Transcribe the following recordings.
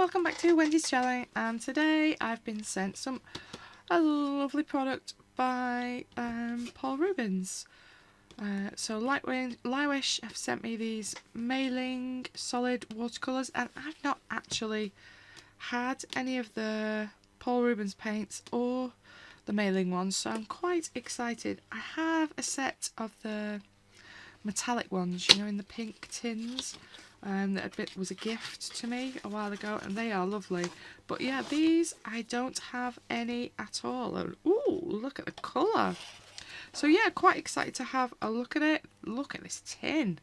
welcome back to Wendy's channel, and today I've been sent a lovely product by Paul Rubens. So Lightwish have sent me these Meilang solid watercolours, and I've not actually had any of the Paul Rubens paints or the Meilang ones, so I'm quite excited. I have a set of the metallic ones, you know, in the pink tins. That was a gift to me a while ago, and they are lovely. But yeah, these I don't have any at all. And ooh, look at the colour. So yeah, quite excited to have a look at it. Look at this tin.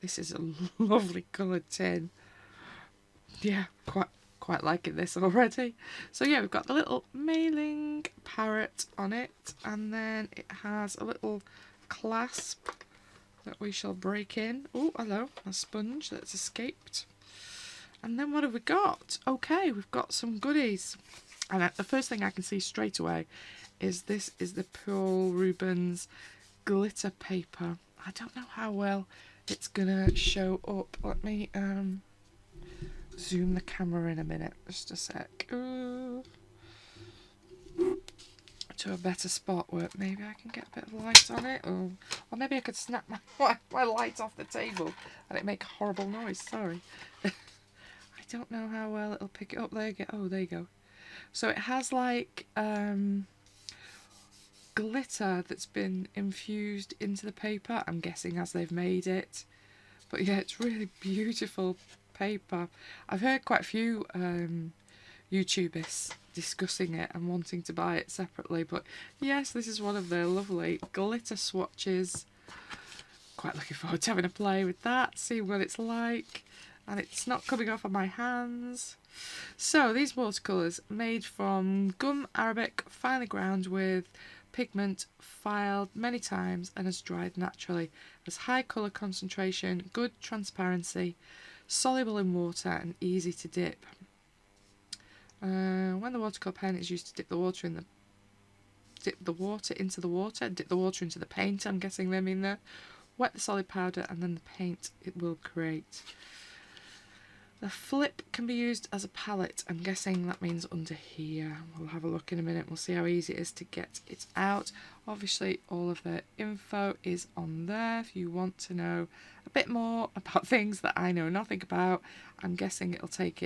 This is a lovely coloured tin. Yeah, quite liking this already. So yeah, we've got the little Meilang parrot on it, and then it has a little clasp that we shall break in. Oh, hello, a sponge that's escaped. And then what have we got? Okay, we've got some goodies. And the first thing I can see straight away is this is the Paul Rubens glitter paper. I don't know how well it's gonna show up. Let me zoom the camera in a minute, just a sec. Ooh. To a better spot where maybe I can get a bit of light on it, or maybe I could snap my light off the table and it make a horrible noise. Sorry. I don't know how well it'll pick it up. There you go. Oh, there you go. So it has like glitter that's been infused into the paper, I'm guessing, as they've made it. But yeah, it's really beautiful paper. I've heard quite a few YouTubers discussing it and wanting to buy it separately, but yes, this is one of their lovely glitter swatches. Quite looking forward to having a play with that, see what it's like, and it's not coming off on my hands. So these watercolours made from gum arabic, finely ground with pigment, filed many times and has dried naturally, has high colour concentration, good transparency, soluble in water and easy to dip. When the watercolour pen is used to dip the water into the paint, I'm guessing they mean there. Wet the solid powder and then the paint it will create. The flip can be used as a palette. I'm guessing that means under here. We'll have a look in a minute. We'll see how easy it is to get it out. Obviously, all of the info is on there if you want to know a bit more about things that I know nothing about. I'm guessing it'll take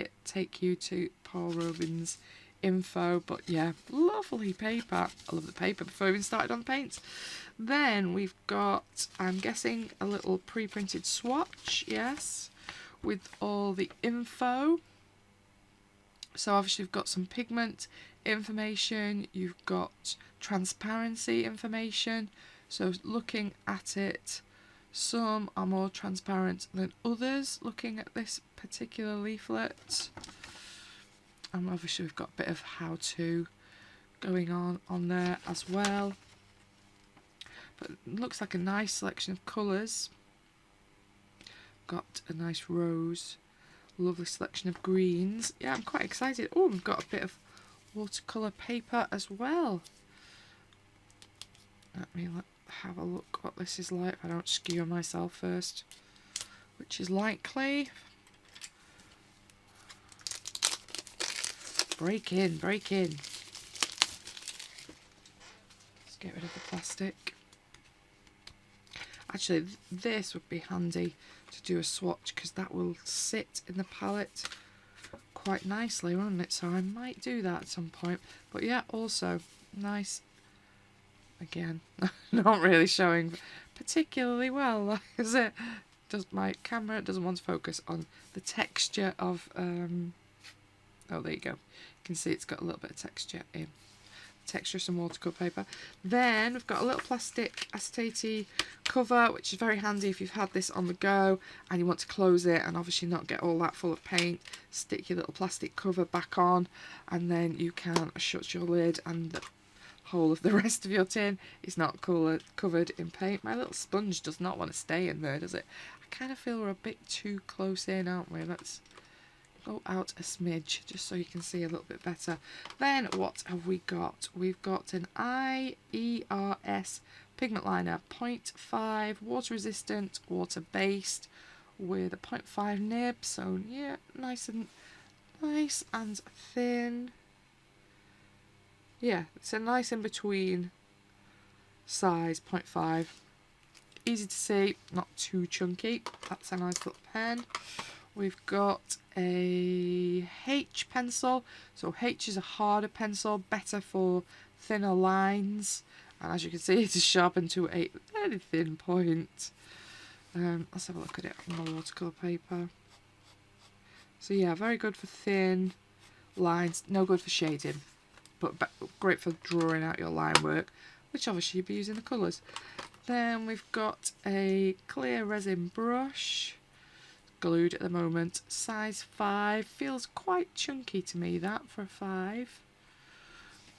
you to Paul Rubens info. But yeah, lovely paper. I love the paper before I even started on paints. Then we've got, I'm guessing, a little pre-printed swatch. Yes. With all the info. So obviously you've got some pigment information, you've got transparency information, so looking at it, some are more transparent than others looking at this particular leaflet. And obviously we've got a bit of how-to going on there as well. But it looks like a nice selection of colours. Got a nice rose, lovely selection of greens. Yeah, I'm quite excited. Oh, we've got a bit of watercolour paper as well. Let me have a look what this is like. I don't skewer myself first, which is likely. Break in, break in. Let's get rid of the plastic. Actually, this would be handy to do a swatch because that will sit in the palette quite nicely, won't it? So I might do that at some point. But yeah, also nice. Again, not really showing particularly well, is it? My camera doesn't want to focus on the texture of. Oh, there you go. You can see it's got a little bit of texture in. Texture of some watercolour paper. Then we've got a little plastic acetate cover, which is very handy if you've had this on the go and you want to close it and obviously not get all that full of paint. Stick your little plastic cover back on and then you can shut your lid and the whole of the rest of your tin is not covered in paint. My little sponge does not want to stay in there, does it? I kind of feel we're a bit too close in, aren't we? Let's go out a smidge just so you can see a little bit better. Then what have we got? We've got an IERS pigment liner, 0.5 water resistant, water based with a 0.5 nib. So yeah, nice and nice and thin. Yeah, it's a nice in between size, 0.5. Easy to see, not too chunky. That's a nice little pen. We've got a H pencil. So H is a harder pencil, better for thinner lines. And as you can see, it is sharpened to a very thin point. Let's have a look at it on the watercolour paper. So yeah, very good for thin lines, no good for shading, but great for drawing out your line work, which obviously you'll be using the colours. Then we've got a clear resin brush, glued at the moment, size 5, feels quite chunky to me that for a 5.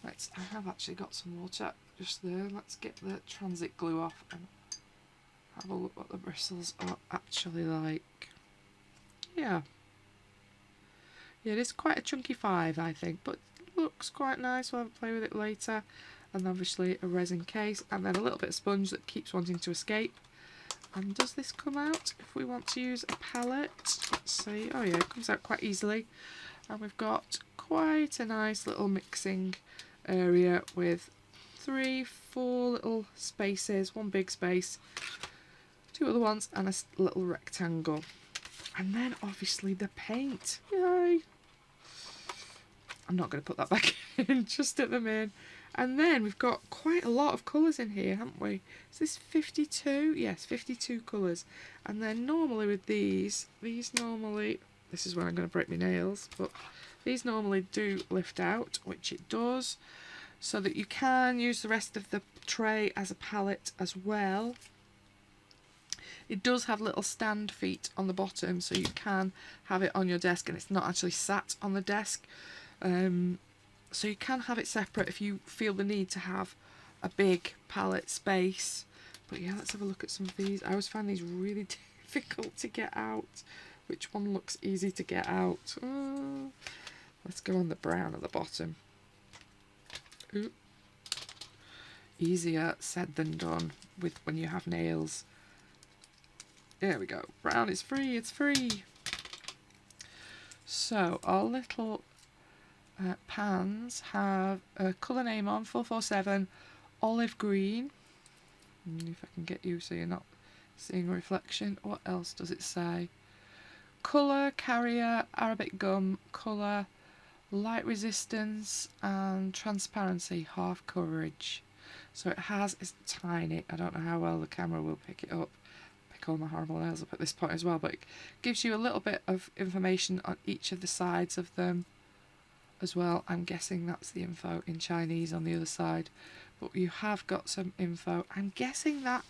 Right, I have actually got some water just there. Let's get the transit glue off and have a look what the bristles are actually like. Yeah. Yeah, it is quite a chunky 5, I think, but looks quite nice. We'll have a play with it later. And obviously a resin case, and then a little bit of sponge that keeps wanting to escape. And does this come out if we want to use a palette? Let's see. Oh yeah, it comes out quite easily. And we've got quite a nice little mixing area with 3, 4 little spaces, one big space, 2 other ones, and a little rectangle. And then obviously the paint. Yay! I'm not going to put that back in just at the minute. And then we've got quite a lot of colours in here, haven't we? Is this 52? Yes, 52 colours. And then normally with these normally, this is when I'm going to break my nails, but these normally do lift out, which it does, so that you can use the rest of the tray as a palette as well. It does have little stand feet on the bottom, so you can have it on your desk and it's not actually sat on the desk. So you can have it separate if you feel the need to have a big palette space. But yeah, let's have a look at some of these. I always find these really difficult to get out. Which one looks easy to get out? Let's go on the brown at the bottom. Ooh. Easier said than done with when you have nails. There we go. Brown is free, it's free. So our little pans have a colour name on, 447 olive green. If I can get you so you're not seeing a reflection. What else does it say? Colour, carrier, Arabic gum, colour, light resistance and transparency, half coverage. So it has, it's tiny. I don't know how well the camera will pick it up. Pick all my horrible nails up at this point as well, but it gives you a little bit of information on each of the sides of them as well. I'm guessing that's the info in Chinese on the other side, but you have got some info. I'm guessing that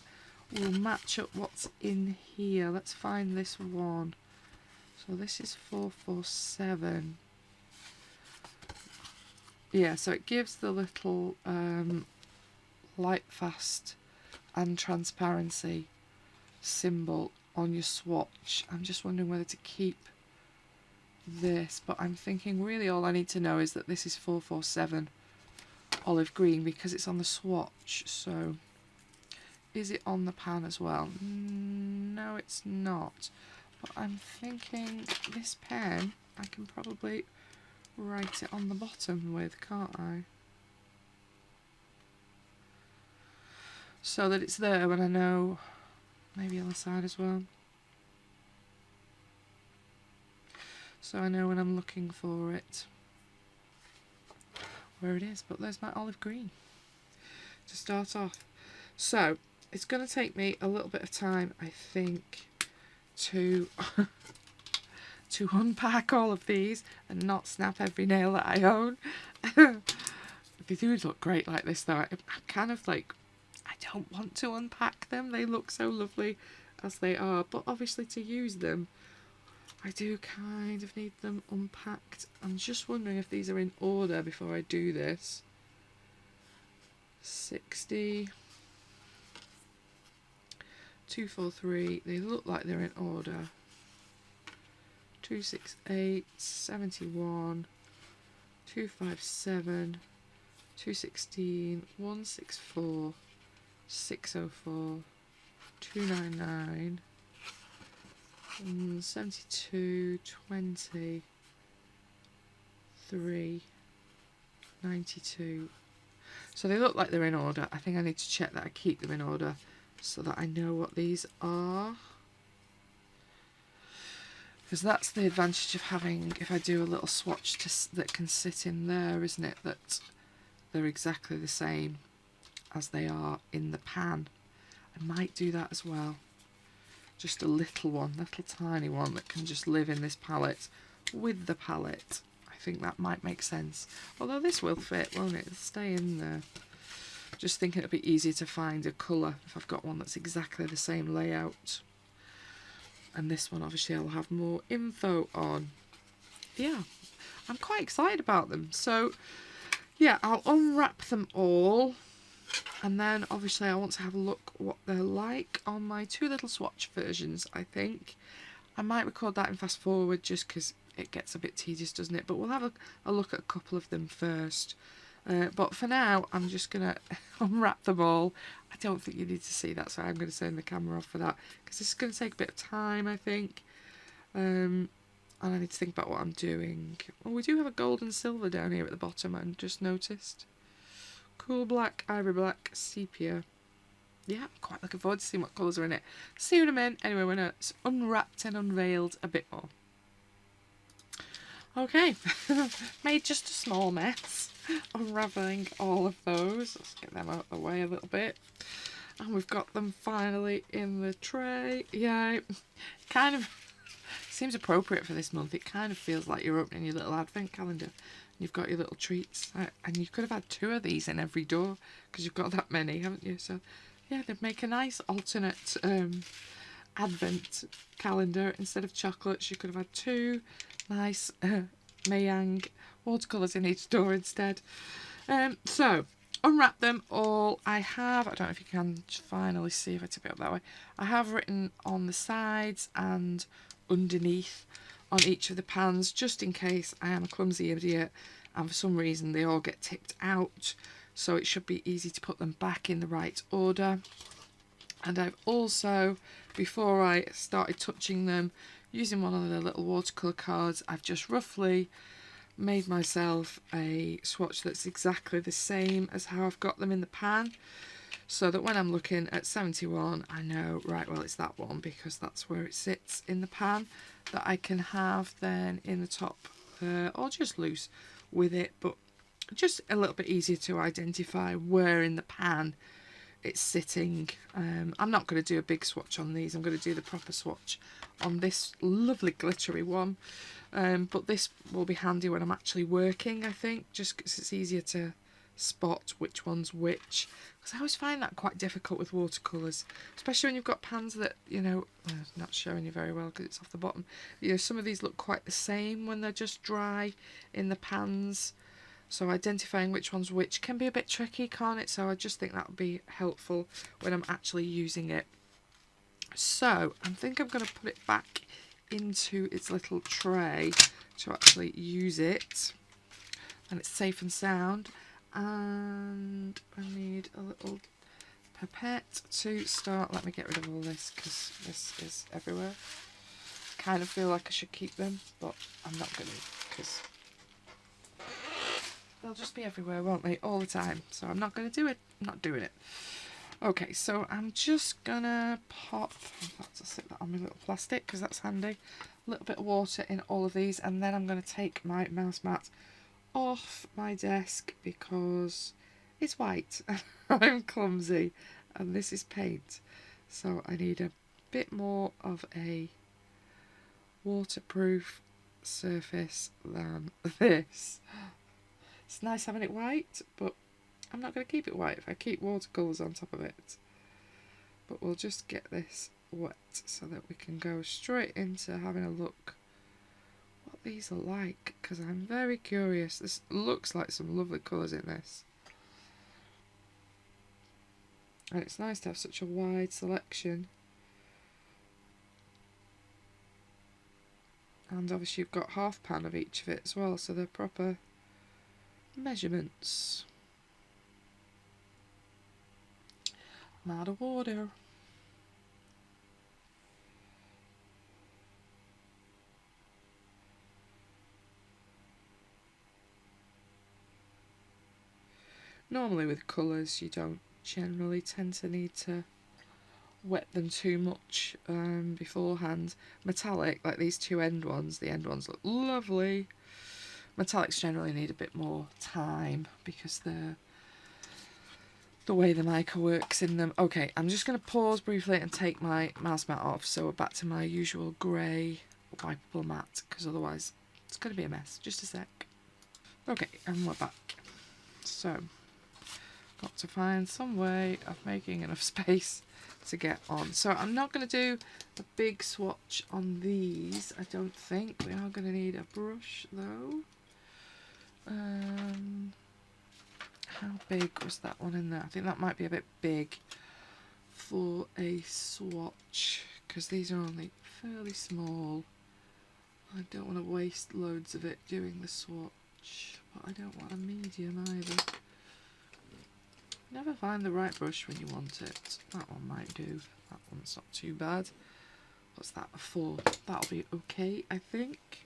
will match up what's in here. Let's find this one. So this is 447. Yeah, so it gives the little light fast and transparency symbol on your swatch. I'm just wondering whether to keep this, but I'm thinking really all I need to know is that this is 447 olive green because it's on the swatch. So is it on the pan as well? No, it's not, but I'm thinking this pen I can probably write it on the bottom with, can't I? So that it's there when I know, maybe on the side as well. So I know when I'm looking for it where it is, but there's my olive green to start off. So it's going to take me a little bit of time, I think, to to unpack all of these and not snap every nail that I own. They do look great like this though. I'm kind of like, I don't want to unpack them. They look so lovely as they are, but obviously to use them I do kind of need them unpacked. I'm just wondering if these are in order before I do this. 60, 243, they look like they're in order. 268, 71, 257, 216, 164, 604, 299, 72, 20, 392. So they look like they're in order. I think I need to check that I keep them in order so that I know what these are. Because that's the advantage of having, if I do a little swatch that can sit in there, isn't it? That they're exactly the same as they are in the pan. I might do that as well. Just a little one, little tiny one that can just live in this palette with the palette. I think that might make sense. Although this will fit, won't it? It'll stay in there. Just thinking it'll be easier to find a colour if I've got one that's exactly the same layout. And this one obviously I'll have more info on. Yeah, I'm quite excited about them. So yeah, I'll unwrap them all. And then obviously I want to have a look what they're like on my two little swatch versions, I think. I might record that in fast forward just because it gets a bit tedious, doesn't it? But we'll have a look at a couple of them first. But for now, I'm just going to unwrap them all. I don't think you need to see that, so I'm going to turn the camera off for that. Because this is going to take a bit of time, I think. And I need to think about what I'm doing. Oh, we do have a gold and silver down here at the bottom, I've just noticed. Cool black, ivory black, sepia. Yeah, I'm quite looking forward to seeing what colours are in it. See what I'm in. Anyway, we're going to unwrapped and unveiled a bit more. Okay, made just a small mess, unravelling all of those. Let's get them out of the way a little bit. And we've got them finally in the tray. Yeah, kind of seems appropriate for this month. It kind of feels like you're opening your little advent calendar. You've got your little treats. And you could have had 2 of these in every door because you've got that many, haven't you? So, yeah, they'd make a nice alternate advent calendar. Instead of chocolates, you could have had 2 nice Meilang watercolours in each door instead. So unwrap them all. I don't know if you can finally see if I tip it up that way. I have written on the sides and underneath on each of the pans, just in case I am a clumsy idiot and for some reason they all get tipped out, so it should be easy to put them back in the right order. And I've also, before I started touching them, using one of the little watercolour cards, I've just roughly made myself a swatch that's exactly the same as how I've got them in the pan, so that when I'm looking at 71, I know, right, well, it's that one because that's where it sits in the pan, that I can have then in the top or just loose with it, but just a little bit easier to identify where in the pan it's sitting. I'm not going to do a big swatch on these. I'm going to do the proper swatch on this lovely glittery one, but this will be handy when I'm actually working, I think, just because it's easier to spot which one's which, because I always find that quite difficult with watercolours, especially when you've got pans that, you know, not showing you very well because it's off the bottom, you know, some of these look quite the same when they're just dry in the pans. So identifying which one's which can be a bit tricky, can't it? So I just think that would be helpful when I'm actually using it. So I think I'm going to put it back into its little tray to actually use it. And it's safe and sound. And I need a little pipette to start. Let me get rid of all this because this is everywhere. I kind of feel like I should keep them, but I'm not going to because they'll just be everywhere, won't they, all the time. So I'm not going to do it. I'm not doing it. Okay, so I'm just going to pop, in fact, I'll stick that on my little plastic because that's handy. A little bit of water in all of these, and then I'm going to take my mouse mat off my desk because it's white. I'm clumsy, and this is paint. So I need a bit more of a waterproof surface than this. It's nice having it white, but I'm not going to keep it white if I keep watercolours on top of it. But we'll just get this wet so that we can go straight into having a look what these are like, because I'm very curious. This looks like some lovely colours in this. And it's nice to have such a wide selection. And obviously you've got half pan of each of it as well, so they're proper measurements. I'm out of water. Normally with colours you don't generally tend to need to wet them too much beforehand. Metallic, like these two end ones, the end ones look lovely. Metallics generally need a bit more time because the way the mica works in them. Okay, I'm just going to pause briefly and take my mouse mat off, so we're back to my usual grey wipeable mat, because otherwise it's going to be a mess. Just a sec. Okay, and we're back. So, got to find some way of making enough space to get on. So I'm not going to do a big swatch on these, I don't think. We are going to need a brush though. How big was that one in there? I think that might be a bit big for a swatch, because these are only fairly small. I don't want to waste loads of it doing the swatch, but I don't want a medium either. Never find the right brush when you want it. That one might do. That one's not too bad. What's that, a 4? That'll be okay, I think.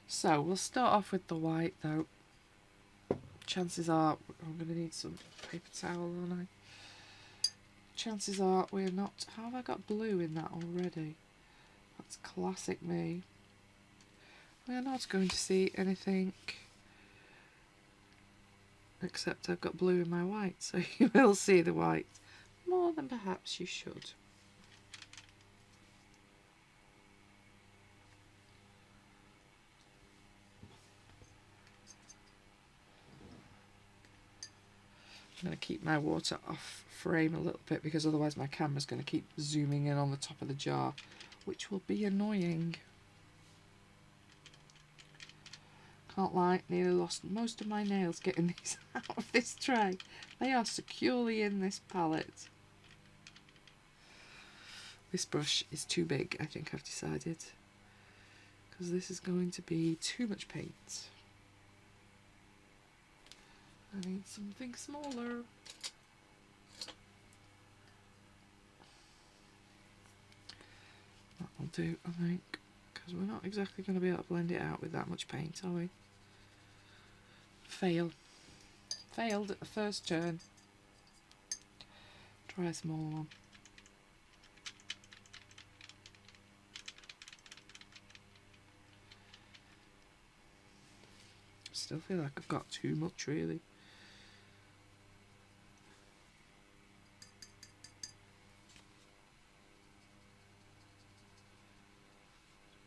So we'll start off with the white though. Chances are I'm going to need some paper towel, aren't I? Chances are we're not... How have I got blue in that already? That's classic me. We're not going to see anything except I've got blue in my white, so you will see the white more than perhaps you should. I'm going to keep my water off frame a little bit because otherwise my camera's going to keep zooming in on the top of the jar, which will be annoying. Can't lie, nearly lost most of my nails getting these out of this tray. They are securely in this palette. This brush is too big, I think I've decided, because this is going to be too much paint. I need something smaller. That'll do, I think, because we're not exactly going to be able to blend it out with that much paint, are we? Fail. Failed at the first turn. Try a small one. Still feel like I've got too much, really.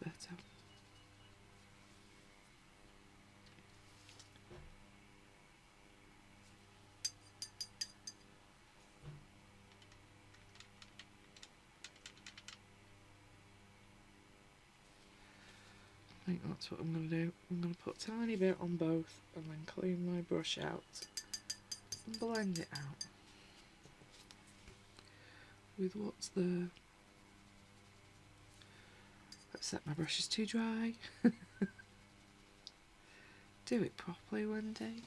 Better. I think that's what I'm going to do. I'm going to put a tiny bit on both and then clean my brush out and blend it out with what's there. Except my brush is too dry. Do it properly, Wendy.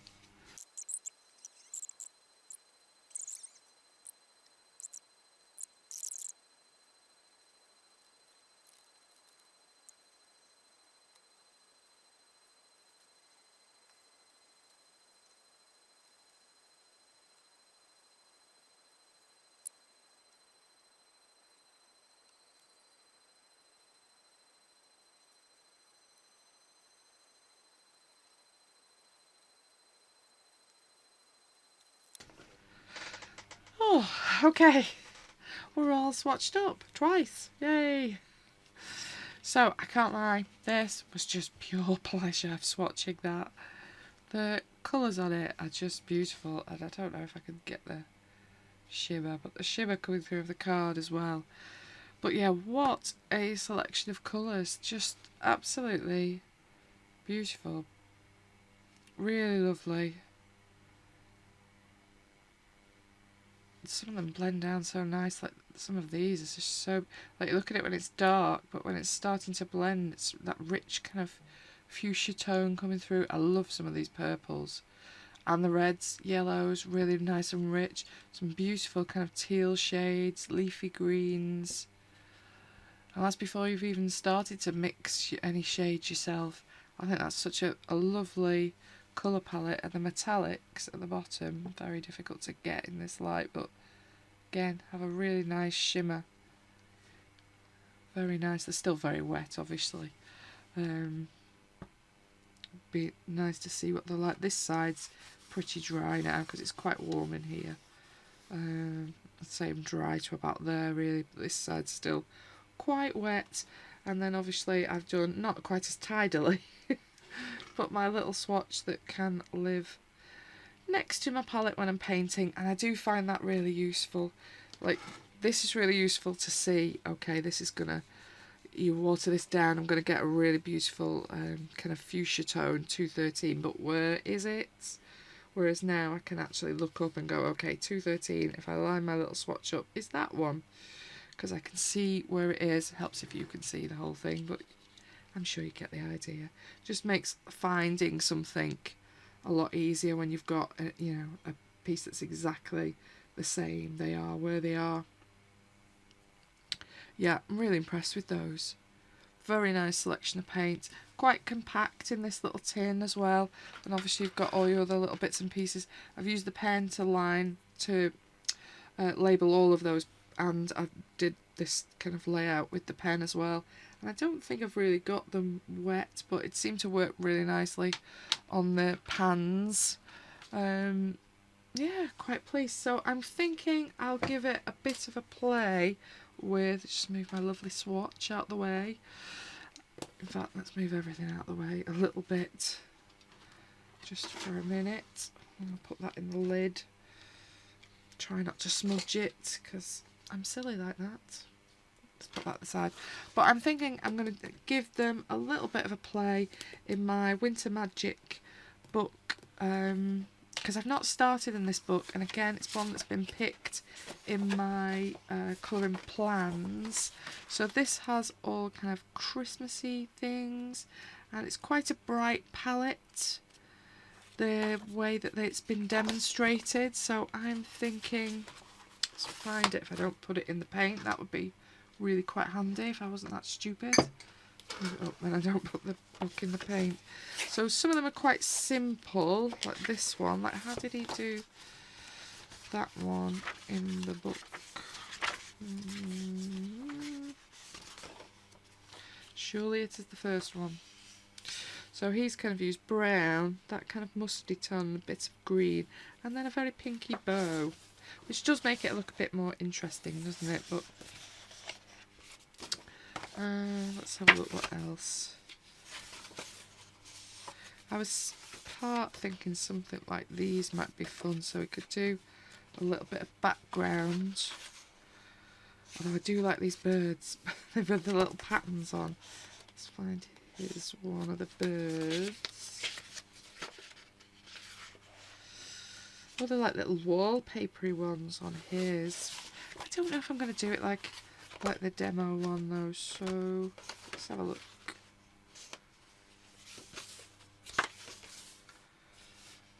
Oh, okay. We're all swatched up twice. Yay. So, I can't lie, this was just pure pleasure swatching that. The colours on it are just beautiful, and I don't know if I can get the shimmer, but the shimmer coming through of the card as well. But yeah, what a selection of colours. Just absolutely beautiful. Really lovely. Some of them blend down so nice, like some of these is just so, like, you look at it when it's dark, but when it's starting to blend, it's that rich kind of fuchsia tone coming through. I love some of these purples. And the reds, yellows, really nice and rich. Some beautiful kind of teal shades, leafy greens. And that's before you've even started to mix any shades yourself. I think that's such a lovely Watercolor Palette are the metallics at the bottom. Very difficult to get in this light, but again, have a really nice shimmer. Very nice. They're still very wet, obviously. Be nice to see what they're like. This side's pretty dry now because it's quite warm in here. I'd say I'm dry to about there really, but this side's still quite wet. And then obviously I've done, not quite as tidily, but my little swatch that can live next to my palette when I'm painting, and I do find that really useful. Like, this is really useful to see, okay, this is gonna, you water this down, I'm gonna get a really beautiful kind of fuchsia tone, 213, but where is it? Whereas now I can actually look up and go, okay, 213, if I line my little swatch up, is that one? Because I can see where it is. It helps if you can see the whole thing, but I'm sure you get the idea. Just makes finding something a lot easier when you've got a, you know, a piece that's exactly the same. They are where they are. Yeah, I'm really impressed with those. Very nice selection of paint. Quite compact in this little tin as well. And obviously you've got all your other little bits and pieces. I've used the pen to label all of those, and I did this kind of layout with the pen as well. And I don't think I've really got them wet, but it seemed to work really nicely on the pans. Yeah, quite pleased. So I'm thinking I'll give it a bit of a play with, just move my lovely swatch out the way. In fact, let's move everything out the way a little bit, just for a minute. I'm going to put that in the lid. Try not to smudge it, because I'm silly like that. Let's put that aside. But I'm thinking I'm going to give them a little bit of a play in my Winter Magic book, because I've not started in this book, and again it's one that's been picked in my colouring plans. So this has all kind of Christmassy things, and it's quite a bright palette, the way that it's been demonstrated. So I'm thinking, let's find it. If I don't put it in the paint, that would be really quite handy if I wasn't that stupid. Oh, then I don't put the book in the paint. So some of them are quite simple, like this one. Like, how did he do that one in the book? Surely it is the first one. So he's kind of used brown, that kind of musty tone, a bit of green, and then a very pinky bow, which does make it look a bit more interesting, doesn't it? But let's have a look what else. I was thinking something like these might be fun, so we could do a little bit of background. Although I do like these birds. They've got the little patterns on. Let's find, here's one of the birds. Oh, they're like little wallpapery ones on his. I don't know if I'm going to do it like the demo one though, so let's have a look.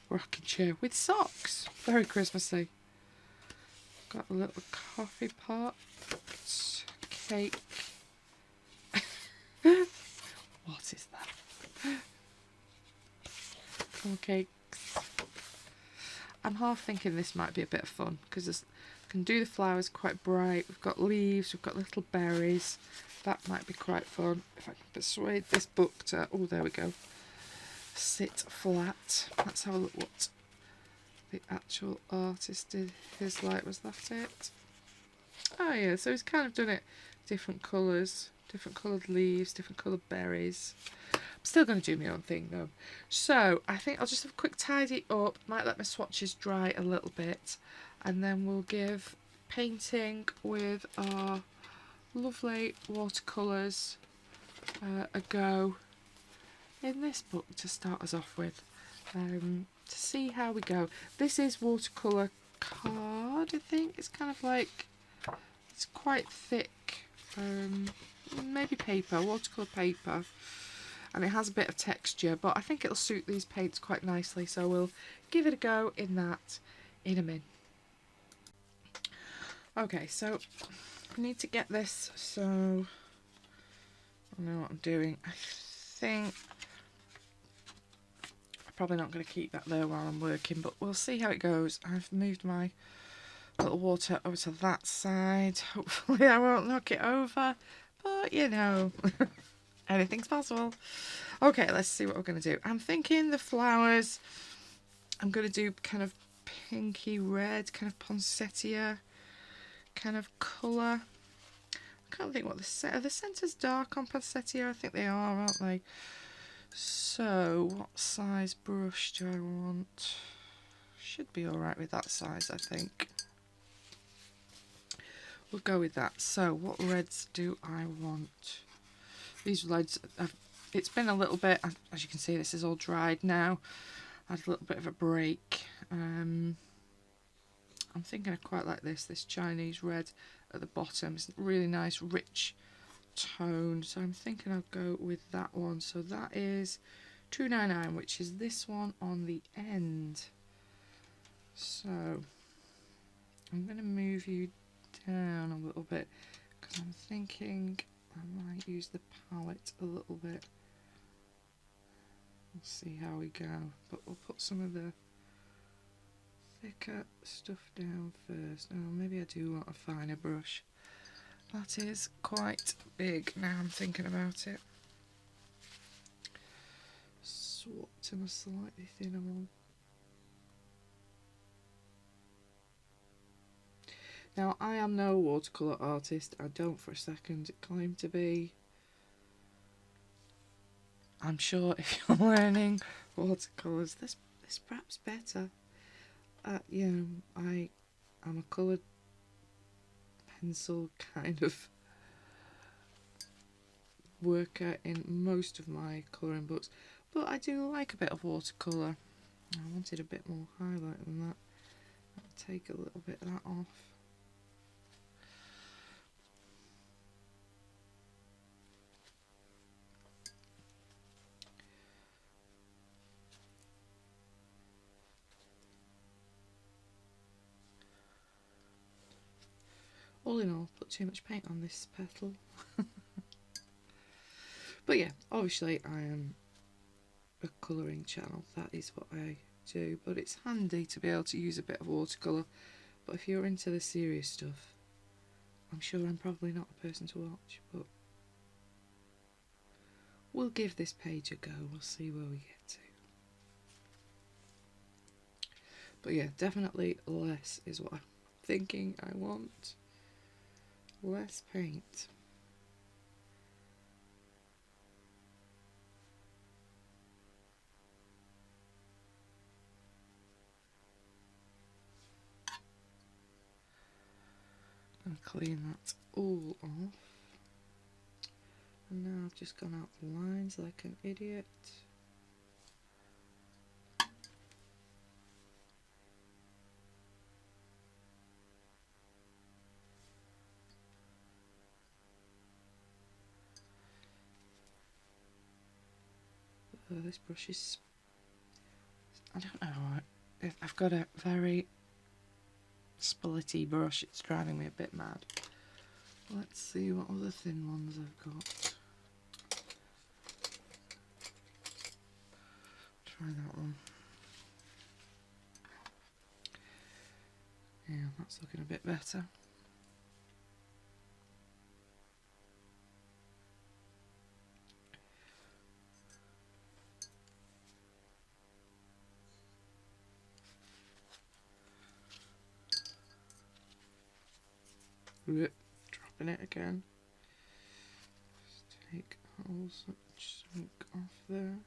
Rocking chair with socks. Very Christmassy. Got a little coffee pot. Cake. What is that? Cakes. I'm half thinking this might be a bit of fun, because I can do the flowers quite bright. We've got leaves, we've got little berries. That might be quite fun. If I can persuade this book to, oh, there we go, sit flat. Let's have a look what the actual artist did. His light, was that it? Oh yeah, so he's kind of done it different colours, different coloured leaves, different coloured berries. I'm still going to do my own thing though. So I think I'll just have a quick tidy up, might let my swatches dry a little bit, and then we'll give painting with our lovely watercolours a go in this book to start us off with, to see how we go. This is watercolour card, I think. It's kind of like, it's quite thick, maybe paper, watercolour paper, and it has a bit of texture, but I think it'll suit these paints quite nicely, so we'll give it a go in that in a minute. Okay, so I need to get this, so I know what I'm doing. I think I probably not going to keep that there while I'm working, but we'll see how it goes. I've moved my little water over to that side. Hopefully I won't knock it over, but you know, anything's possible. Okay, let's see what we're going to do. I'm thinking the flowers, I'm going to do kind of pinky red, kind of poinsettia kind of colour. I can't think what the centre's dark on poinsettia. I think they are, aren't they? So, what size brush do I want? Should be alright with that size, I think. We'll go with that. So, what reds do I want? These reds, it's been a little bit, as you can see, this is all dried now. I had a little bit of a break. I'm thinking I quite like this Chinese red at the bottom. It's a really nice, rich tone. So I'm thinking I'll go with that one. So that is 299, which is this one on the end. So I'm going to move you down a little bit because I'm thinking I might use the palette a little bit. We'll see how we go, but we'll put some of the thicker stuff down first. Oh, maybe I do want a finer brush. That is quite big now I'm thinking about it. Swap to a slightly thinner one. Now, I am no watercolour artist. I don't for a second claim to be. I'm sure if you're learning watercolours, this perhaps better. You know, I'm a coloured pencil kind of worker in most of my colouring books, but I do like a bit of watercolour. I wanted a bit more highlight than that. I'll take a little bit of that off. All in all, put too much paint on this petal. But yeah, obviously I am a colouring channel, that is what I do, but it's handy to be able to use a bit of watercolour. But if you're into the serious stuff, I'm sure I'm probably not a person to watch, but we'll give this page a go, we'll see where we get to. But yeah, definitely less is what I'm thinking I want. Less paint. I'm going to clean that all off. And now I've just gone out the lines like an idiot. This brush is, I don't know, I've got a very splitty brush, it's driving me a bit mad. Let's see what other thin ones I've got. Try that one. Yeah, that's looking a bit better. Dropping it again. Just take a whole chunk off there.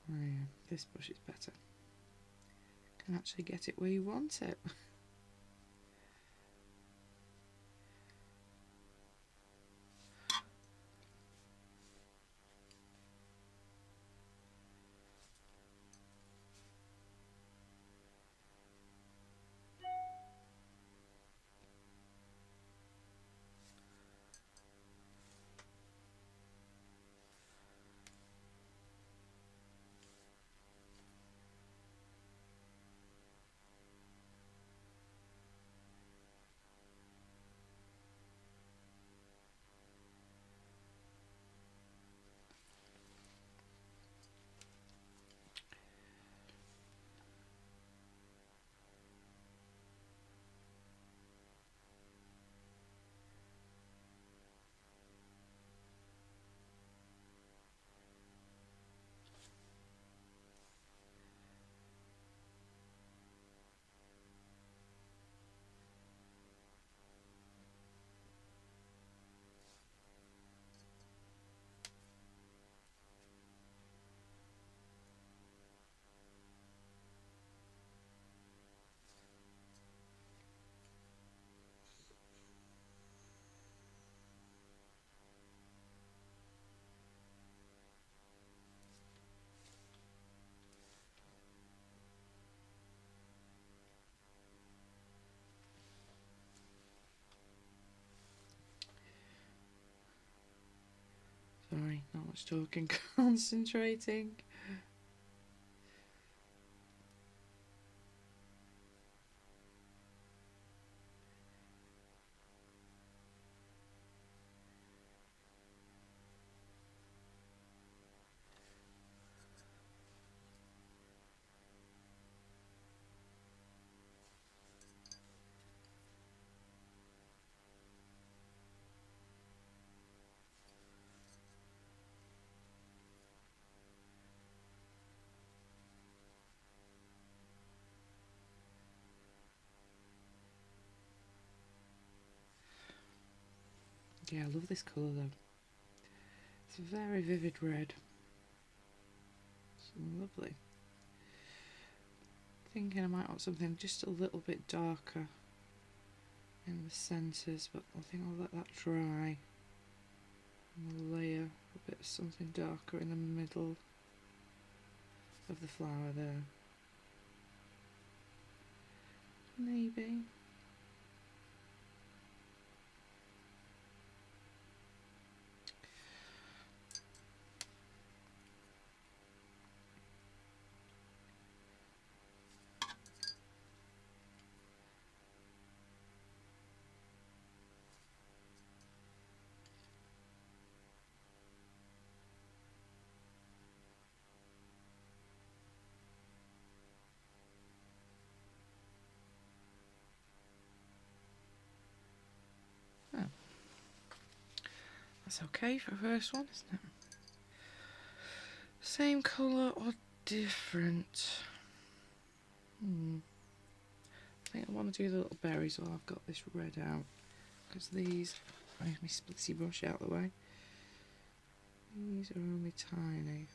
Oh yeah, this brush is better. Can actually get it where you want it. much talking, concentrating. Yeah, I love this colour though. It's a very vivid red. It's lovely. Thinking I might want something just a little bit darker in the centres, but I think I'll let that dry. And we'll layer a bit of something darker in the middle of the flower there. Maybe. Oh. That's okay for the first one, isn't it? Same colour or different? I think I want to do the little berries while I've got this red out, because these, I have my splitty brush out of the way, these are only tiny.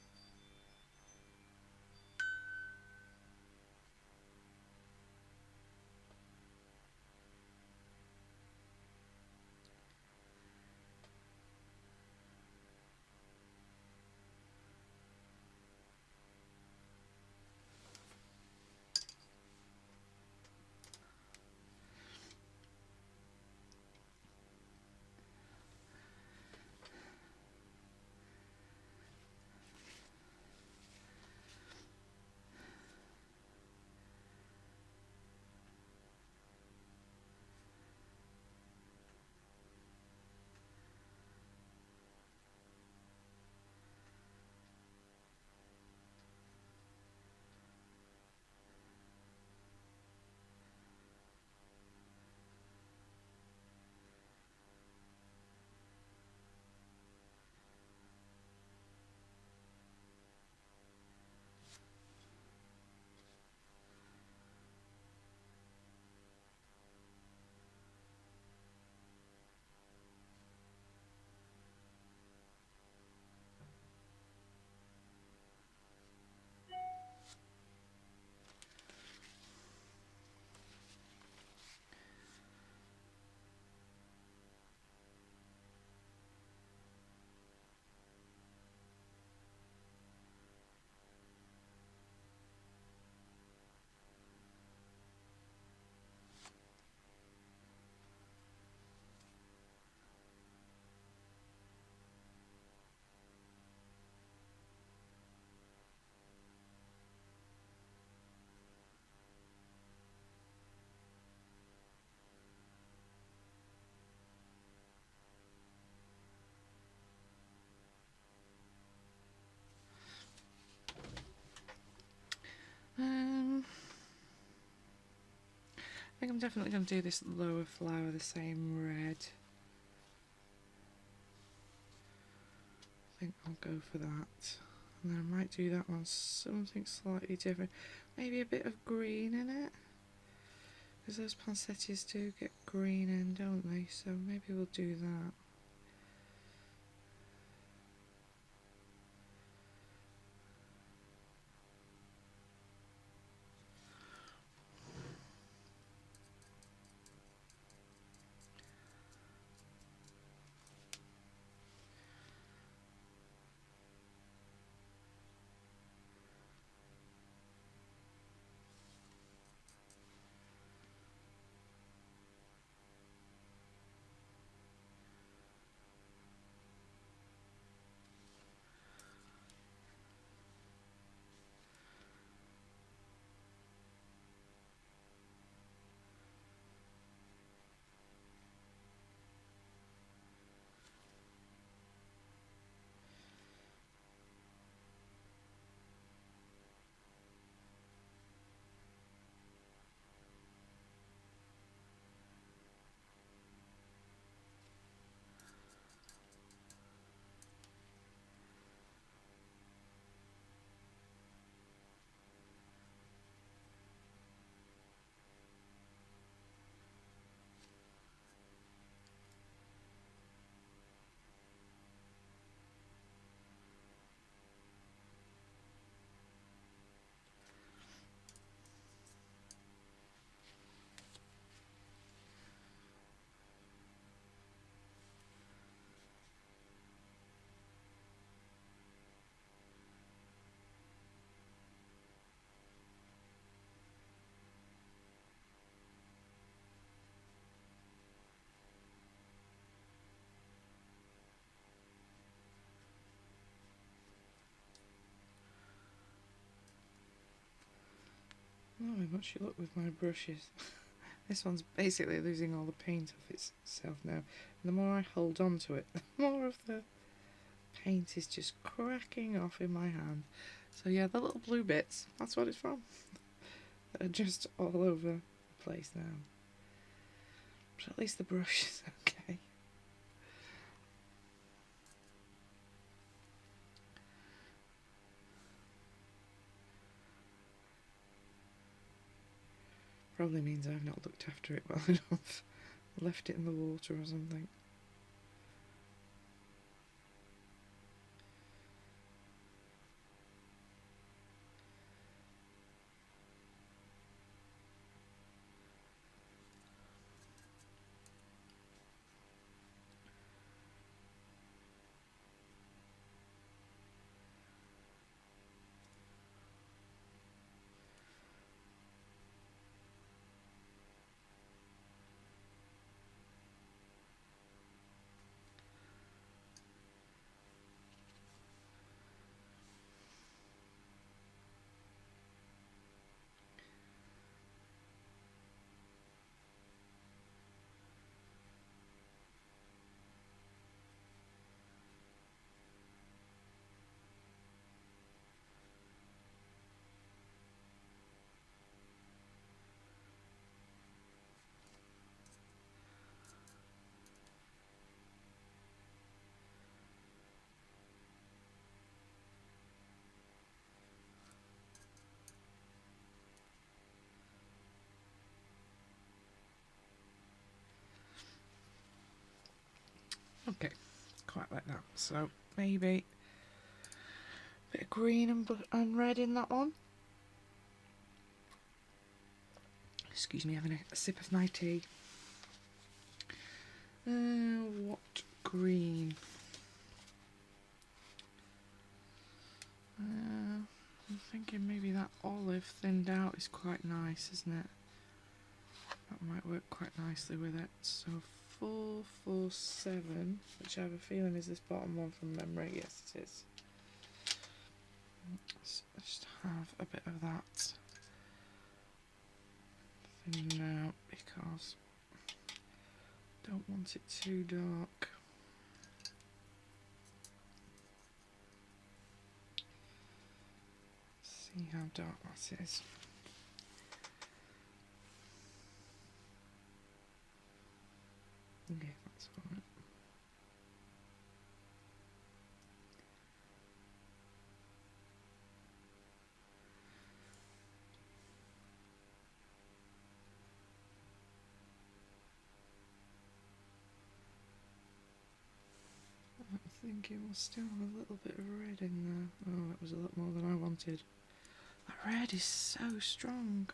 I think I'm definitely going to do this lower flower the same red. I think I'll go for that. And then I might do that one something slightly different. Maybe a bit of green in it. Because those poinsettias do get green in, don't they? So maybe we'll do that. Not very much luck with my brushes. This one's basically losing all the paint off itself now. And the more I hold on to it, the more of the paint is just cracking off in my hand. So yeah, the little blue bits, that's what it's from. They're just all over the place now. But at least the brush is okay. Probably means I've not looked after it well enough. Left it in the water or something. Okay, quite like that. So maybe a bit of green and red in that one. Excuse me, having a sip of my tea. What green? I'm thinking maybe that olive thinned out is quite nice, isn't it? That might work quite nicely with it. So 447, which I have a feeling is this bottom one from memory. Yes, it is. Let's just have a bit of that thin out because I don't want it too dark. See how dark that is. Okay, that's alright. I'm thinking we'll still have a little bit of red in there. Oh, that was a lot more than I wanted. That red is so strong.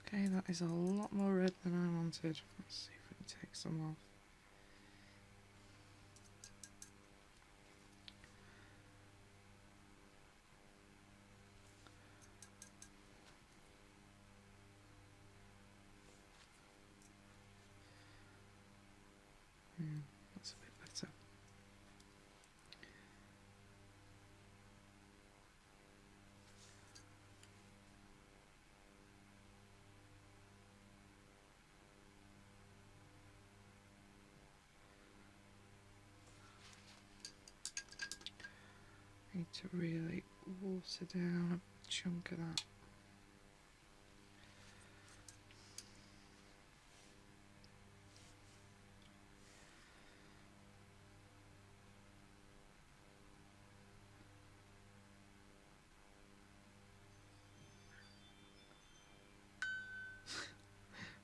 Okay, that is a lot more red than I wanted. Let's see if we can take some off. That's a bit better. Need to really water down a chunk of that.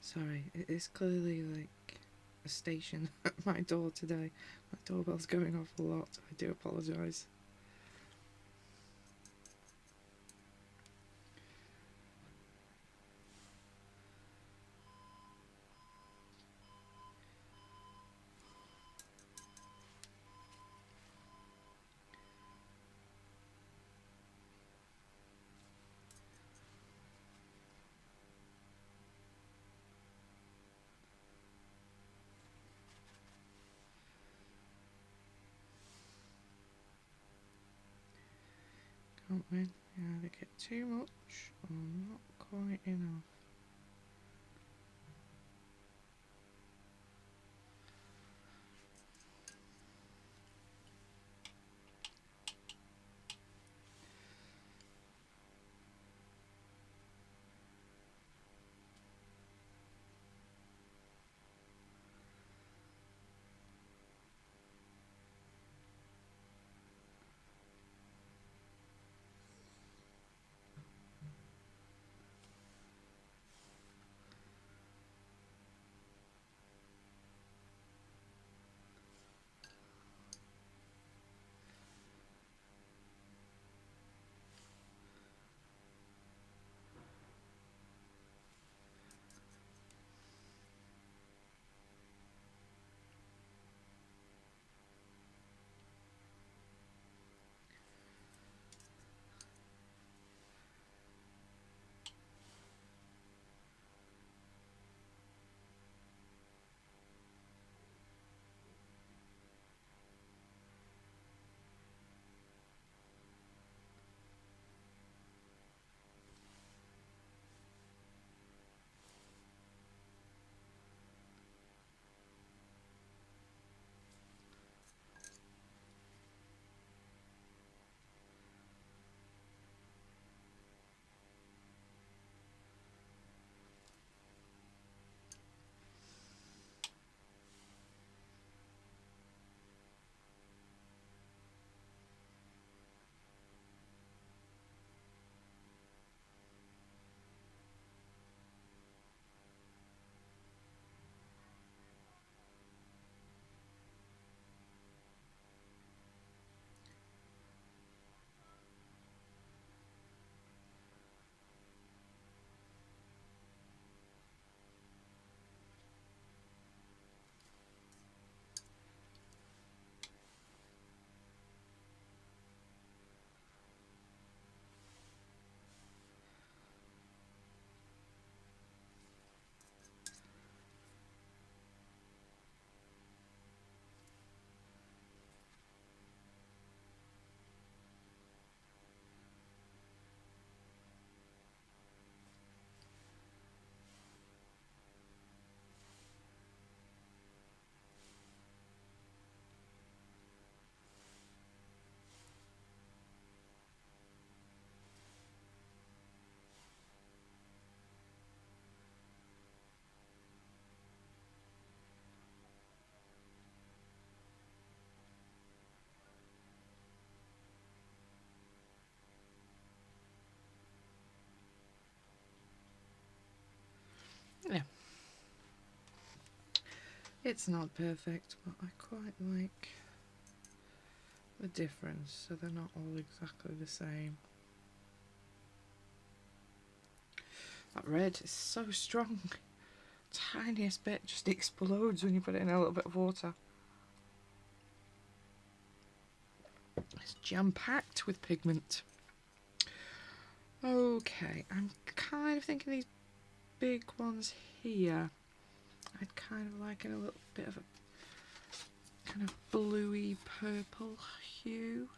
Sorry, it is clearly like a station at my door today. My doorbell's going off a lot. I do apologise. can't we? You either get too much or not quite enough. Yeah. It's not perfect, but I quite like the difference, so they're not all exactly the same. That red is so strong. Tiniest bit just explodes when you put it in a little bit of water. It's jam-packed with pigment. Okay, I'm kind of thinking these big ones here, I'd kind of like in a little bit of a kind of bluey purple hue.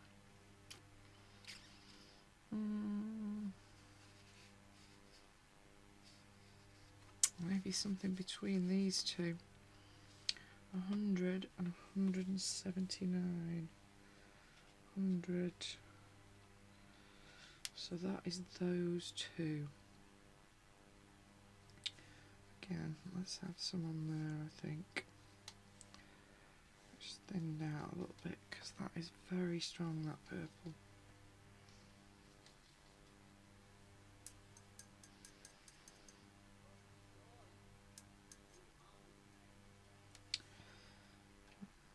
Maybe something between these two. 100 and 179. 100. So that is those two. Again, let's have some on there, I think. Just thinned out a little bit because that is very strong, that purple.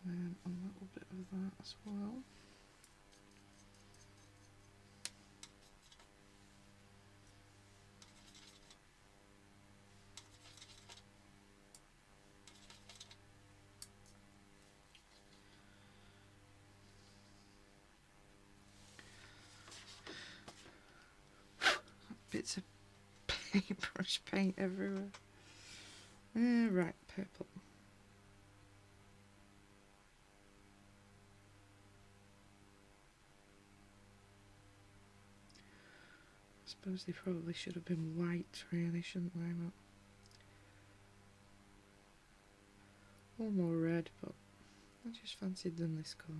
And a little bit of that as well. Bits of paintbrush paint everywhere. Right, purple. suppose they probably should have been white, really, shouldn't they? But or more red, but I just fancied them this colour.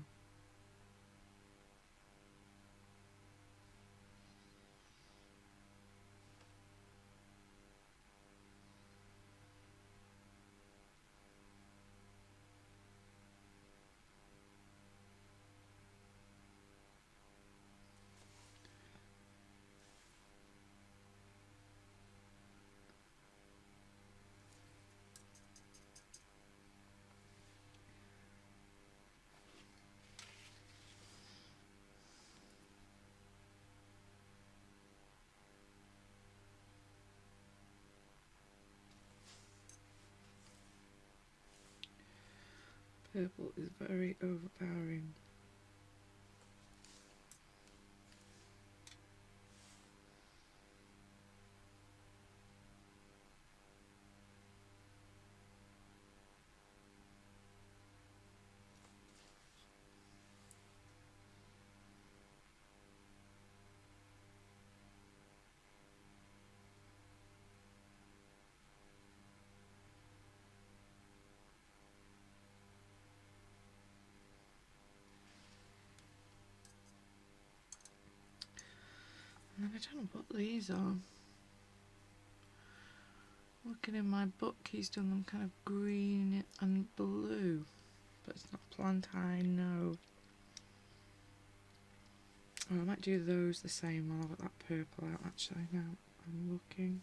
Purple is very overpowering. And I don't know what these are. Looking in my book, he's done them kind of green and blue, but it's not plantain, no. Oh, I might do those the same while I've got that purple out actually. Now I'm looking.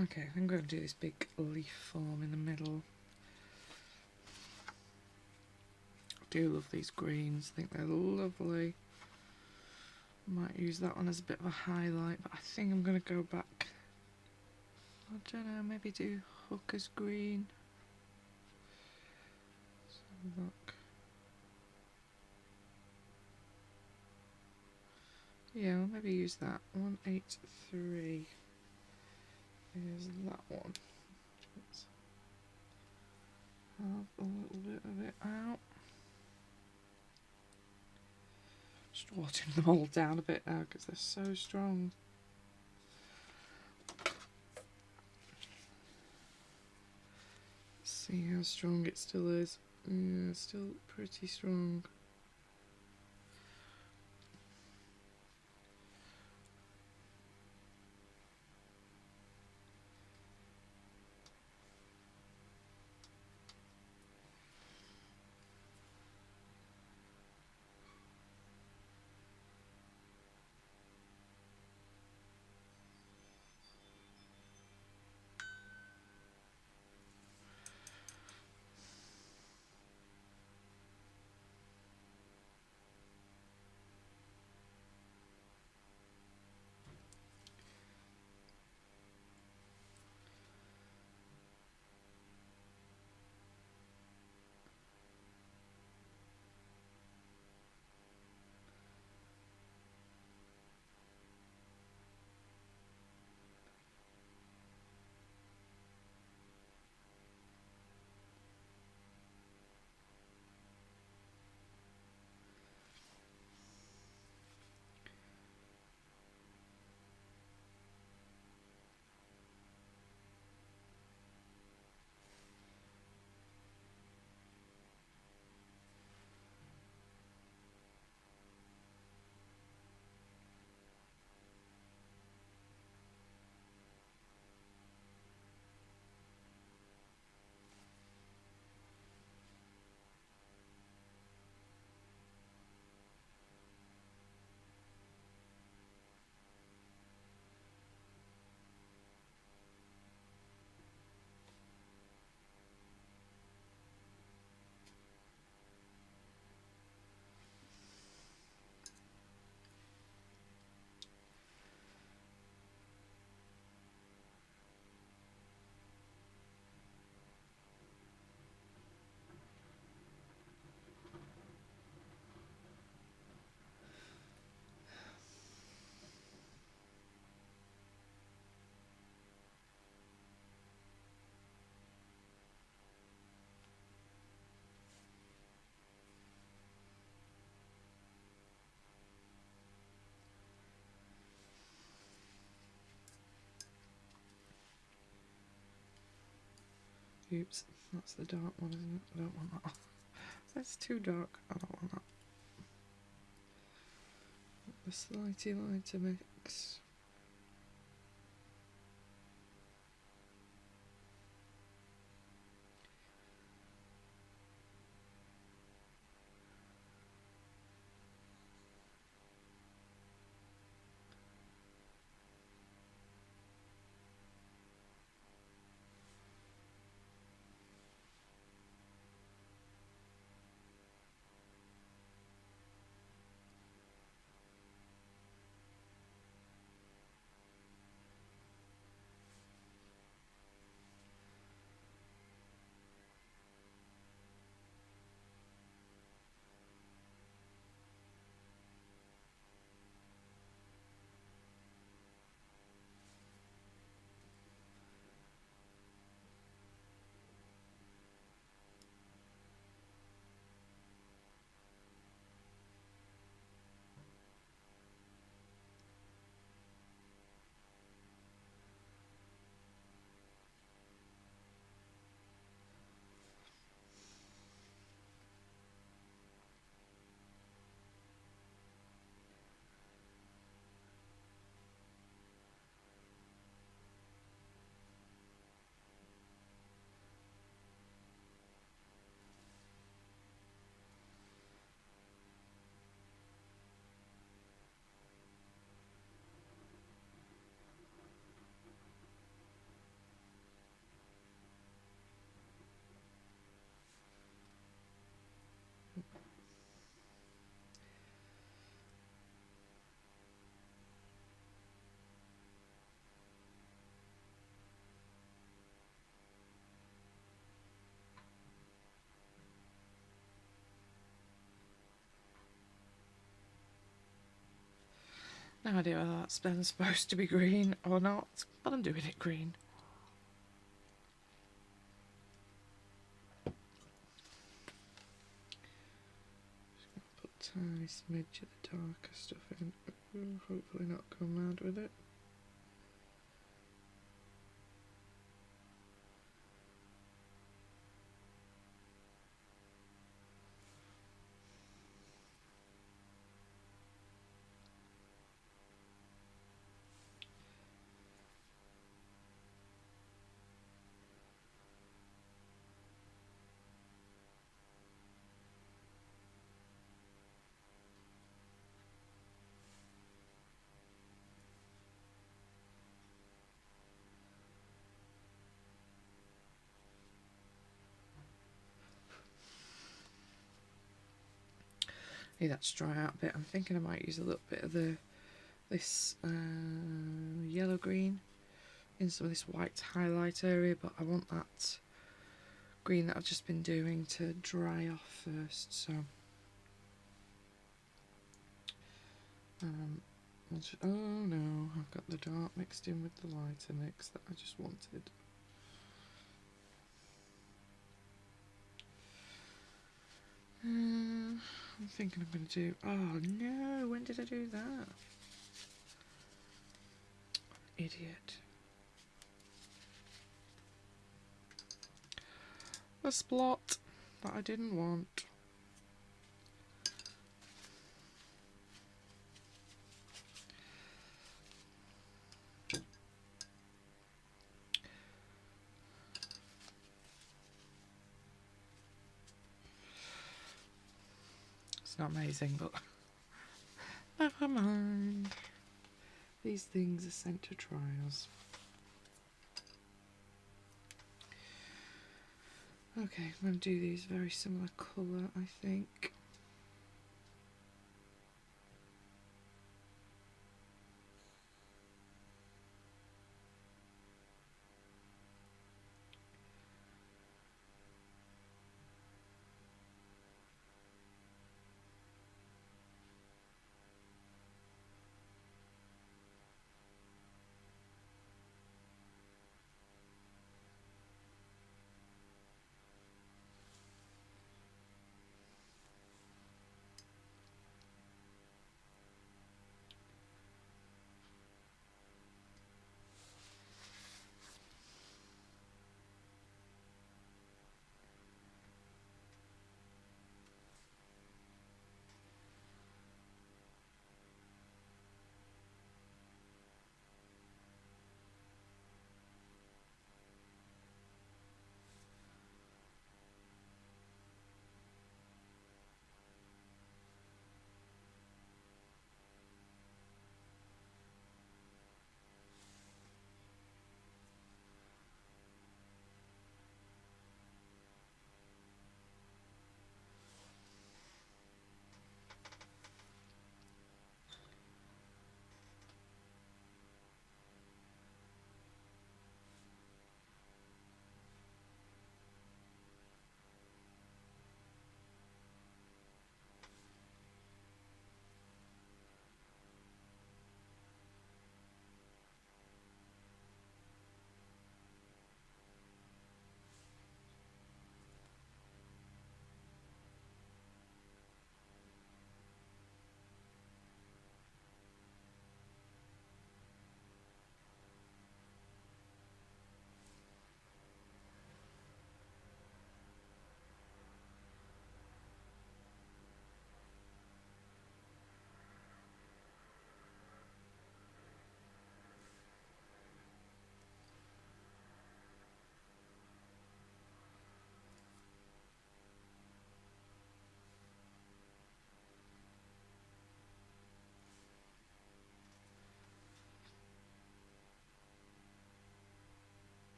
Okay, I'm going to do this big leaf form in the middle. I do love these greens, I think they're lovely. Might use that one as a bit of a highlight, but I think I'm going to go back. I don't know, maybe do Hooker's green. Let's have a look. Yeah, I'll maybe use that. 183 is that one. Let's have a little bit of it out. Just watering them all down a bit now because they're so strong. Let's see how strong it still is. Yeah, it's still pretty strong. Oops, that's the dark one, isn't it? I don't want that. That's too dark. I don't want that. The slightly lighter mix. No idea whether that's then supposed to be green or not, but I'm doing it green. Put a tiny smidge of the darker stuff in. Hopefully not go mad with it. Need that to dry out a bit. I'm thinking I might use a little bit of this yellow green in some of this white highlight area, but I want that green that I've just been doing to dry off first. So oh no, I've got the dark mixed in with the lighter mix that I just wanted. I'm thinking I'm going to do... Oh no, when did I do that? Idiot. A splot that I didn't want. Not amazing, but never mind. These things are sent to trials. Okay, I'm going to do these very similar colour, I think.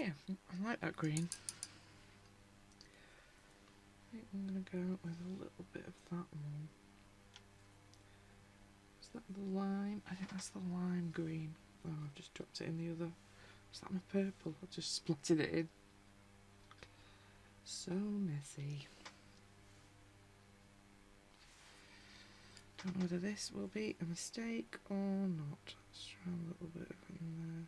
yeah, I like that green. I think I'm going to go with a little bit of that one. Is that the lime? I think that's the lime green. Oh, I've just dropped it in the other. Is that my purple? I just splattered it in. So messy. Don't know whether this will be a mistake or not. Let's try a little bit of it in there.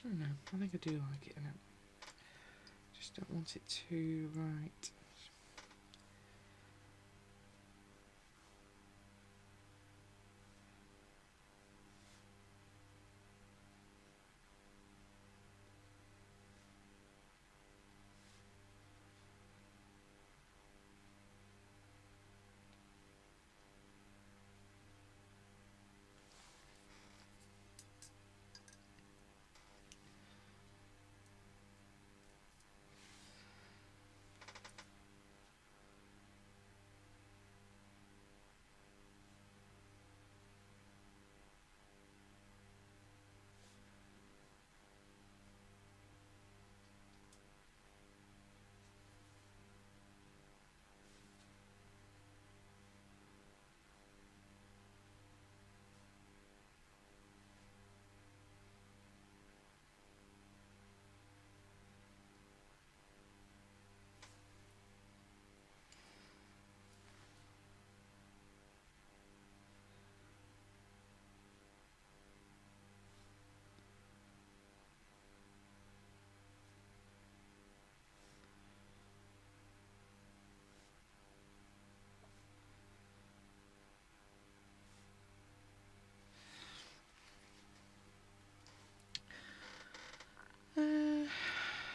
I don't know, I think I do like it in it. Just don't want it too right.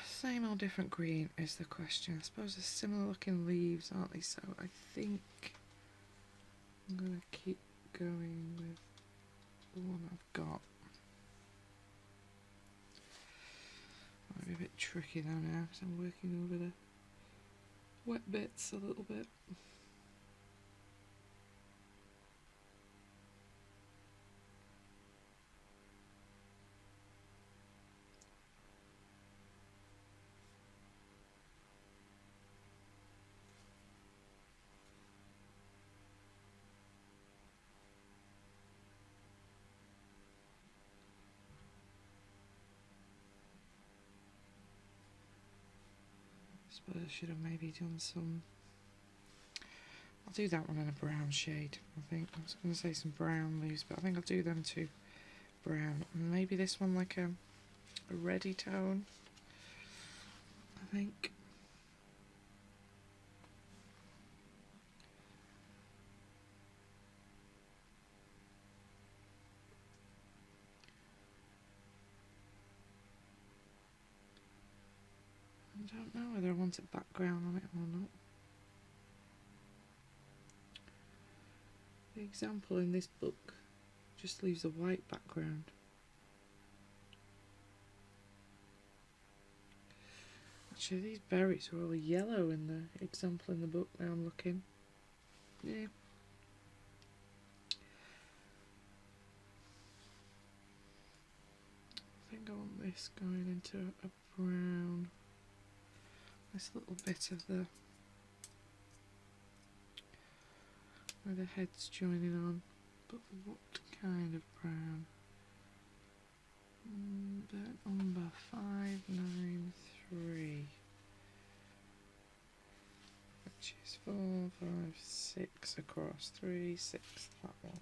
Same or different green is the question. I suppose they're similar looking leaves, aren't they? So I think I'm going to keep going with the one I've got. Might be a bit tricky though now because I'm working over the wet bits a little bit. Suppose I should have maybe done some. I'll do that one in a brown shade. I think I was going to say some brown leaves, but I think I'll do them too brown. And maybe this one like a reddy tone. I think. I don't know whether I want a background on it or not. The example in this book just leaves a white background. Actually, these berries are all yellow in the example in the book now I'm looking. Yeah. I think I want this going into a brown. This little bit of the where the head's joining on, but what kind of brown? Burnt umber 593, which is 4, 5, 6 across 3, 6. That one.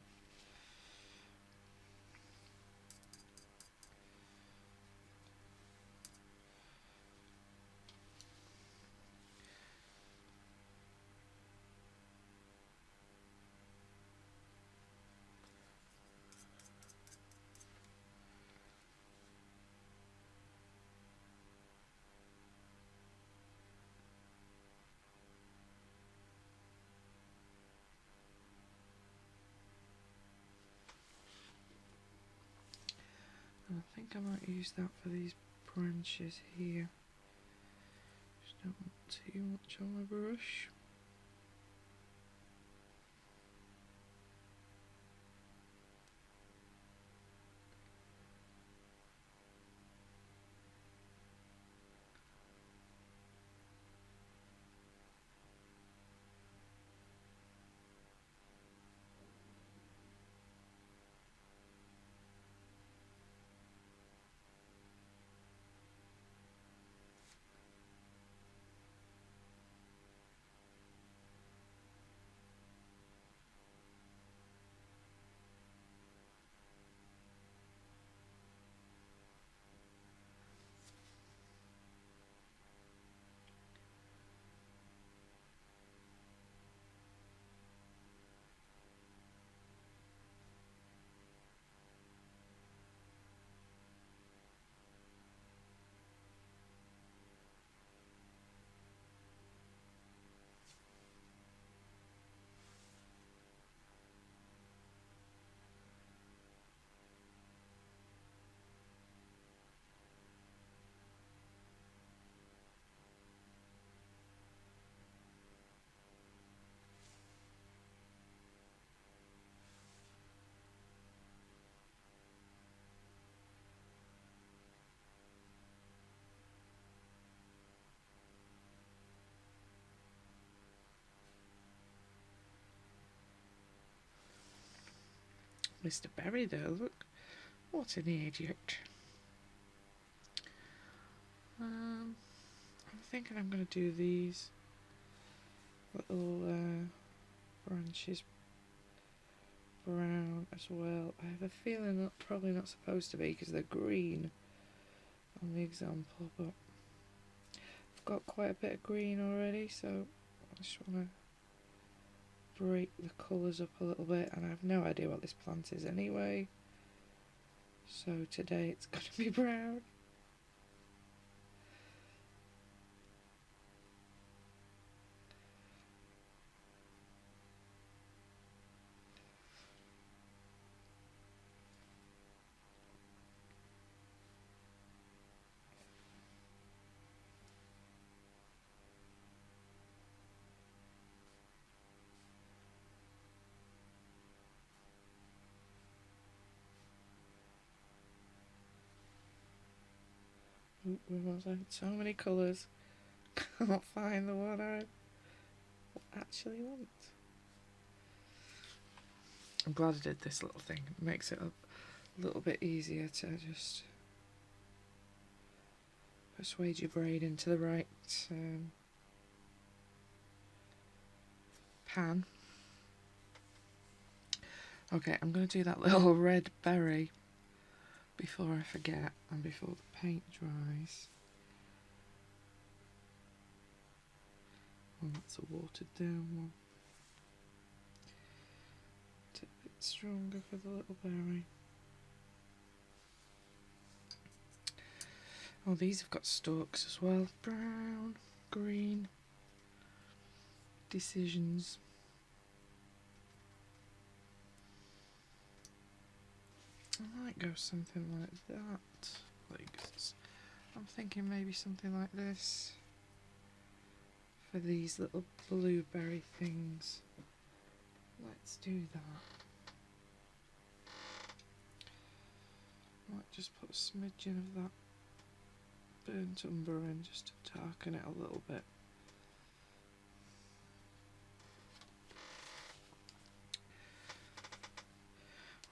I think I might use that for these branches here. Just don't want too much on my brush. Mr. Berry though, look. What an idiot. I'm thinking I'm going to do these little branches brown as well. I have a feeling that probably not supposed to be because they're green on the example, but I've got quite a bit of green already, so I just want to break the colours up a little bit, and I have no idea what this plant is anyway, so today it's going to be brown. We must have so many colours. Can't find the one I actually want. I'm glad I did this little thing. It makes it a little bit easier to just persuade your brain into the right pan. Okay, I'm going to do that little red berry before I forget and before the paint dries. Oh, that's a watered down one. It's a bit stronger for the little berry. Oh, these have got stalks as well. Brown, green. Decisions. I might go something like that. I'm thinking maybe something like this for these little blueberry things. Let's do that. Might just put a smidgen of that burnt umber in just to darken it a little bit.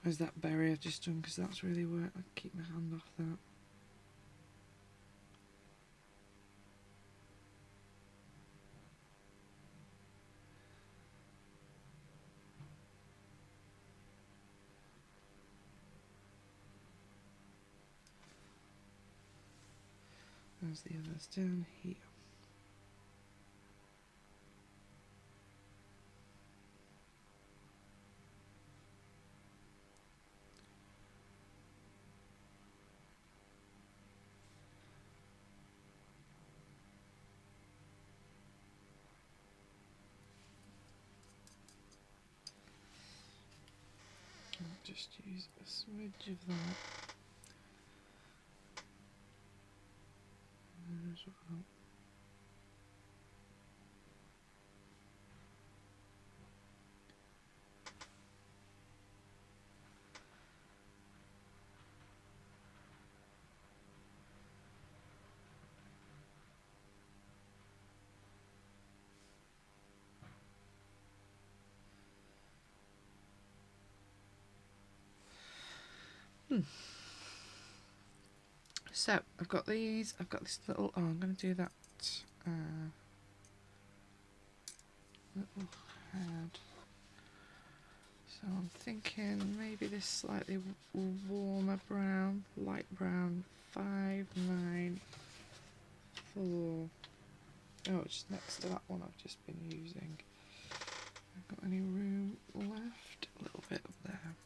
Where's that berry I've just done, because that's really wet. I keep my hand off that. There's the others down here. I'll just use a smidge of that. as well. So I've got these. I've got this little. Oh, I'm going to do that little head. So I'm thinking maybe this slightly warmer brown, light brown, 594. Oh, it's next to that one I've just been using. I've got any room left? A little bit up there.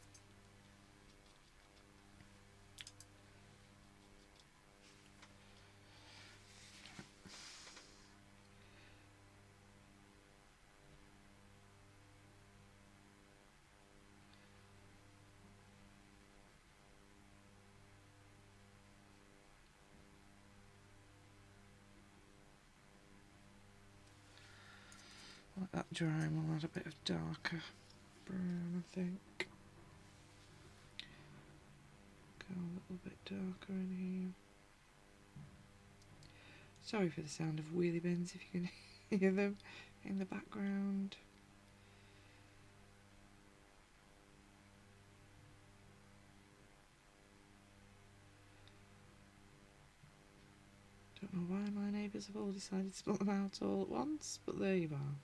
Let that dry and we'll add a bit of darker brown, I think. Go a little bit darker in here. Sorry for the sound of wheelie bins if you can hear them in the background. Don't know why my neighbours have all decided to put them out all at once, but there you are.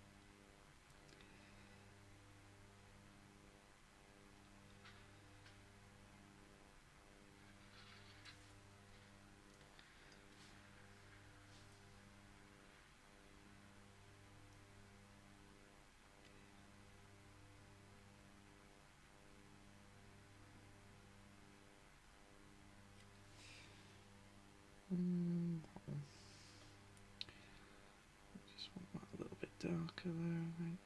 I just want that a little bit darker there, I think.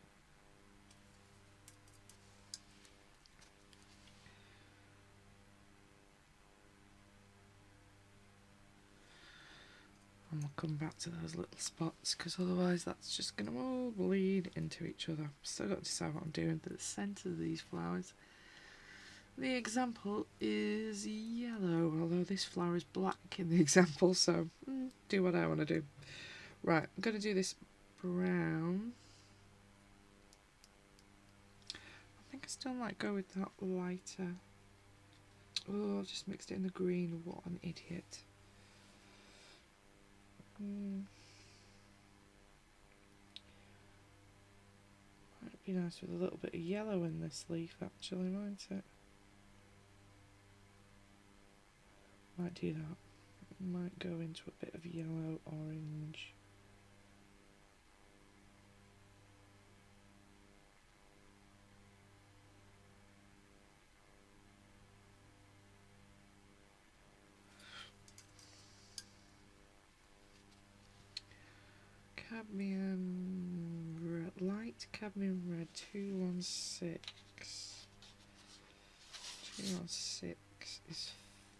And we'll come back to those little spots because otherwise that's just going to all bleed into each other. Still got to decide what I'm doing for the centre of these flowers. The example is yellow, although this flower is black in the example, so do what I want to do. Right, I'm going to do this brown. I think I still might go with that lighter. Oh, I've just mixed it in the green. What an idiot. Might be nice with a little bit of yellow in this leaf, actually, mightn't it? Might do that. Might go into a bit of yellow, orange. Cadmium red, light cadmium red 216. 216 is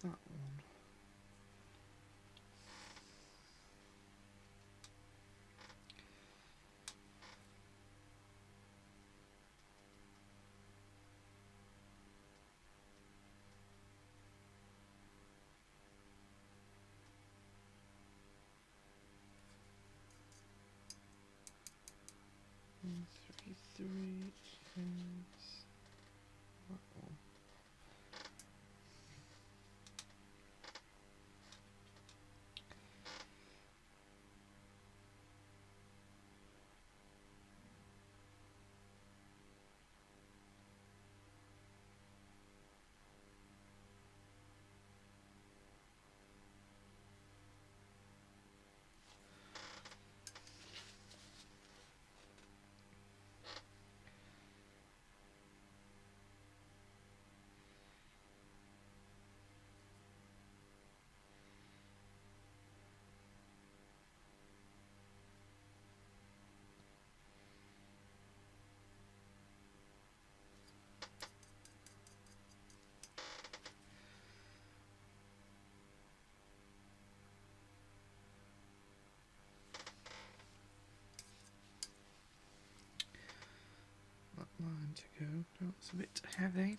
that one. Three is that one. Oh, it's a bit heavy.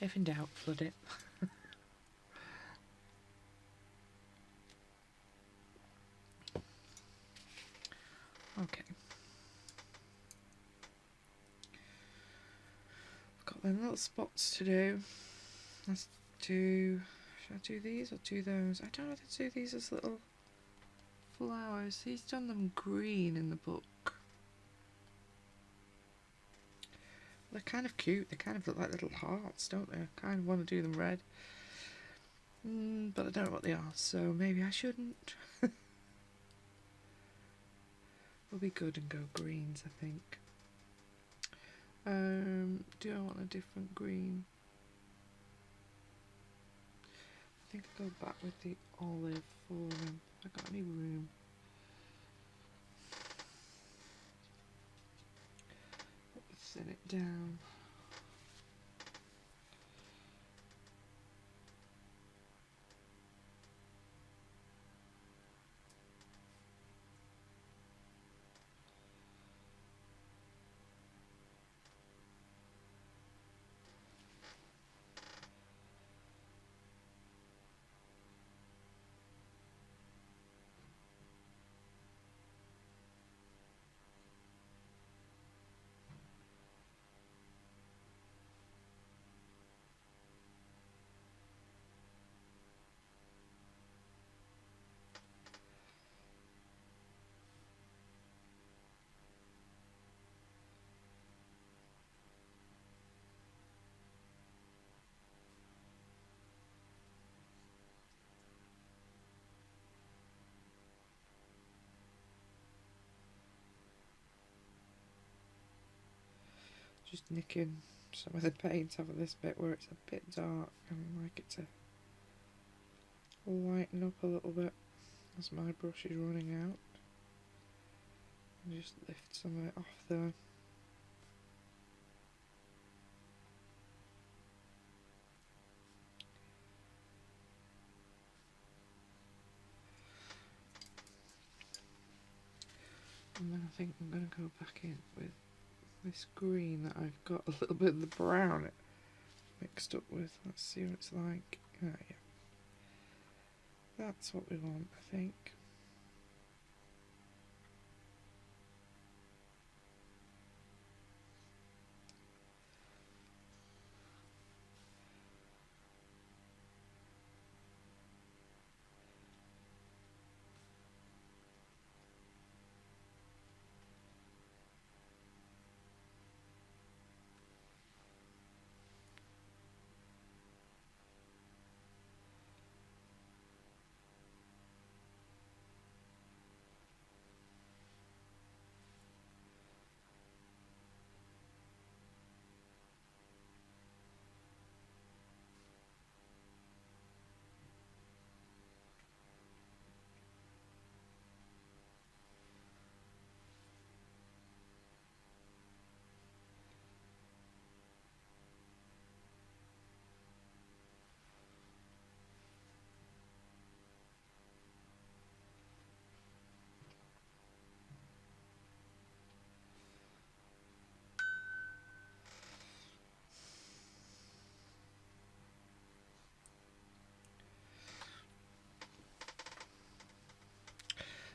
If in doubt, flood it. Okay. I've got them little spots to do. Let's do... Should I do these or do those? I don't know how to do these as little flowers. He's done them green in the book. They're kind of cute. They kind of look like little hearts, don't they? I kind of want to do them red. But I don't know what they are, so maybe I shouldn't. We'll be good and go greens, I think. Do I want a different green? I think I'll go back with the olive for them. Have I got any room? Thin it down. Just nicking some of the paint off of this bit where it's a bit dark, and I like it to lighten up a little bit as my brush is running out. And just lift some of it off there. And then I think I'm going to go back in with this green that I've got a little bit of the brown mixed up with. Let's see what it's like. Oh, yeah. That's what we want, I think.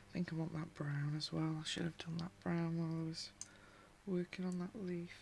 I think I want that brown as well. I should have done that brown while I was working on that leaf.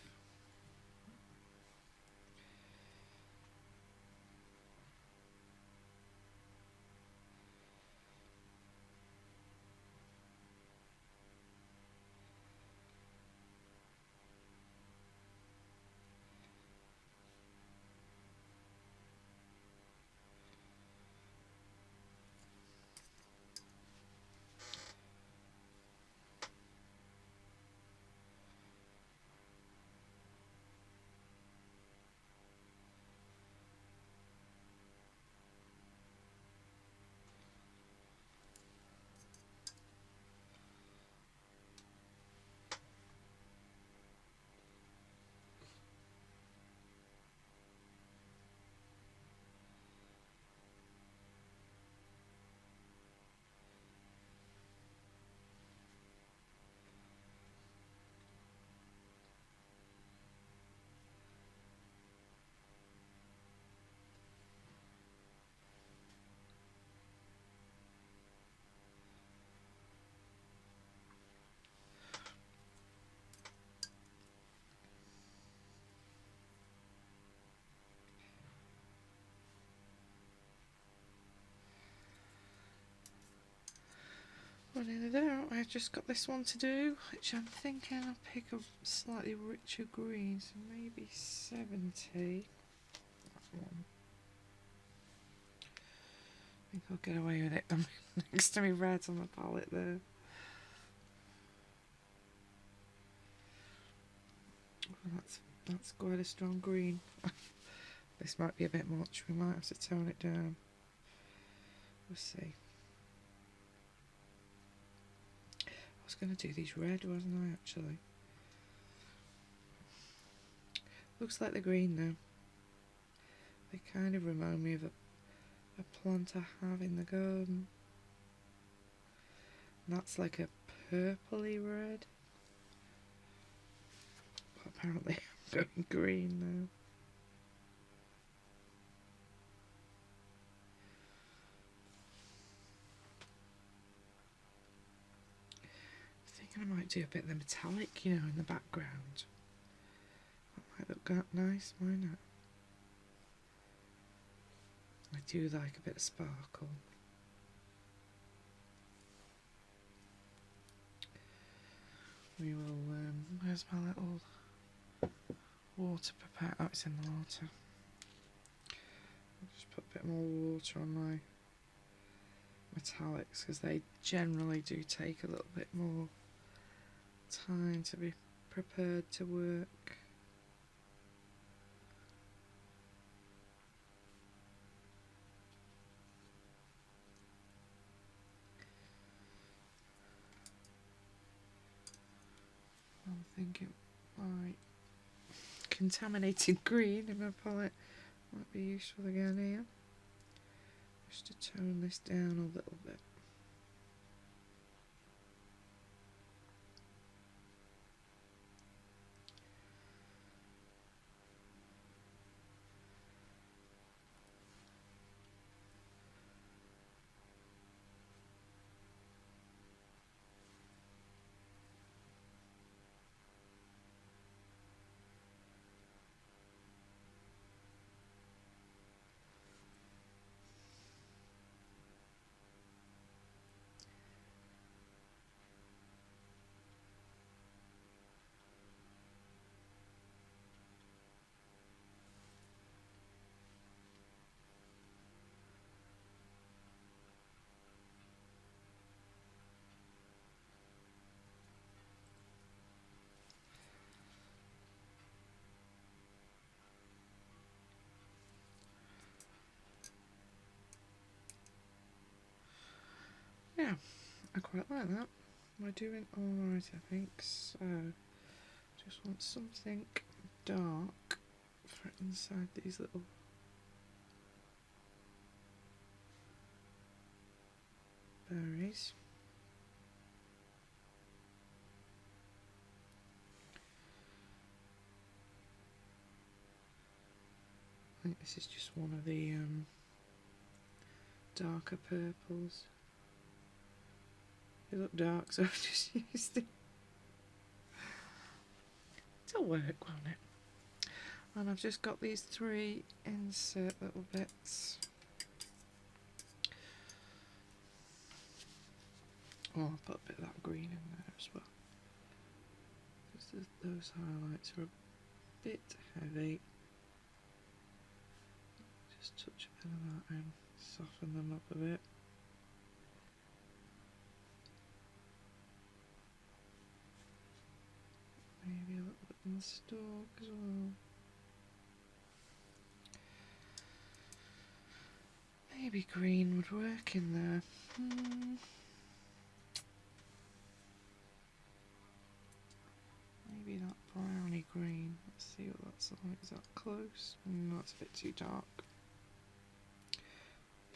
nearly there. I've just got this one to do, which I'm thinking I'll pick a slightly richer green, so maybe 70. That one. I think I'll get away with it. I'm next to me reds on the palette there. Well, that's quite a strong green. This might be a bit much. We might have to tone it down. We'll see. I was going to do these red, wasn't I, actually? Looks like the green now. They kind of remind me of a plant I have in the garden. And that's like a purpley red. But apparently I'm going green now. I might do a bit of the metallic, you know, in the background. That might look nice, might it? I do like a bit of sparkle. We will, where's my little water prepare? Oh, it's in the water. I'll just put a bit more water on my metallics, because they generally do take a little bit more time to be prepared to work. I'm thinking my contaminated green in my palette might be useful again here, just to tone this down a little bit. Yeah, I quite like that. We're doing alright, I think. So, just want something dark for inside these little berries. I think this is just one of the darker purples. They look dark, so I've just used it. It'll work, won't it? And I've just got these 3 insert little bits. Oh, I'll put a bit of that green in there as well. Just those highlights are a bit heavy. Just touch a bit of that in, soften them up a bit. Maybe a little bit in the stalk as well. Maybe green would work in there. Maybe that browny green. Let's see what that's like. Is that close? No, it's a bit too dark.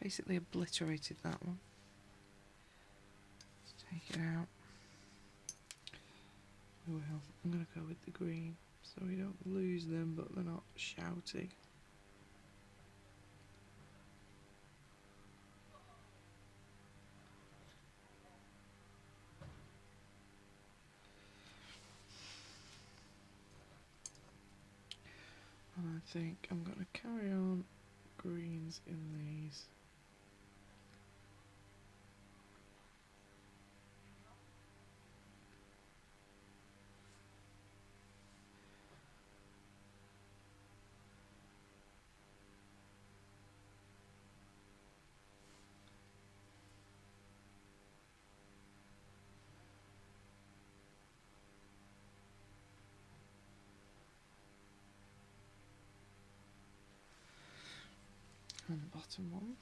Basically obliterated that one. Let's take it out. We will. I'm going to go with the green so we don't lose them, but they're not shouty. And I think I'm going to carry on greens in these. And the bottom one.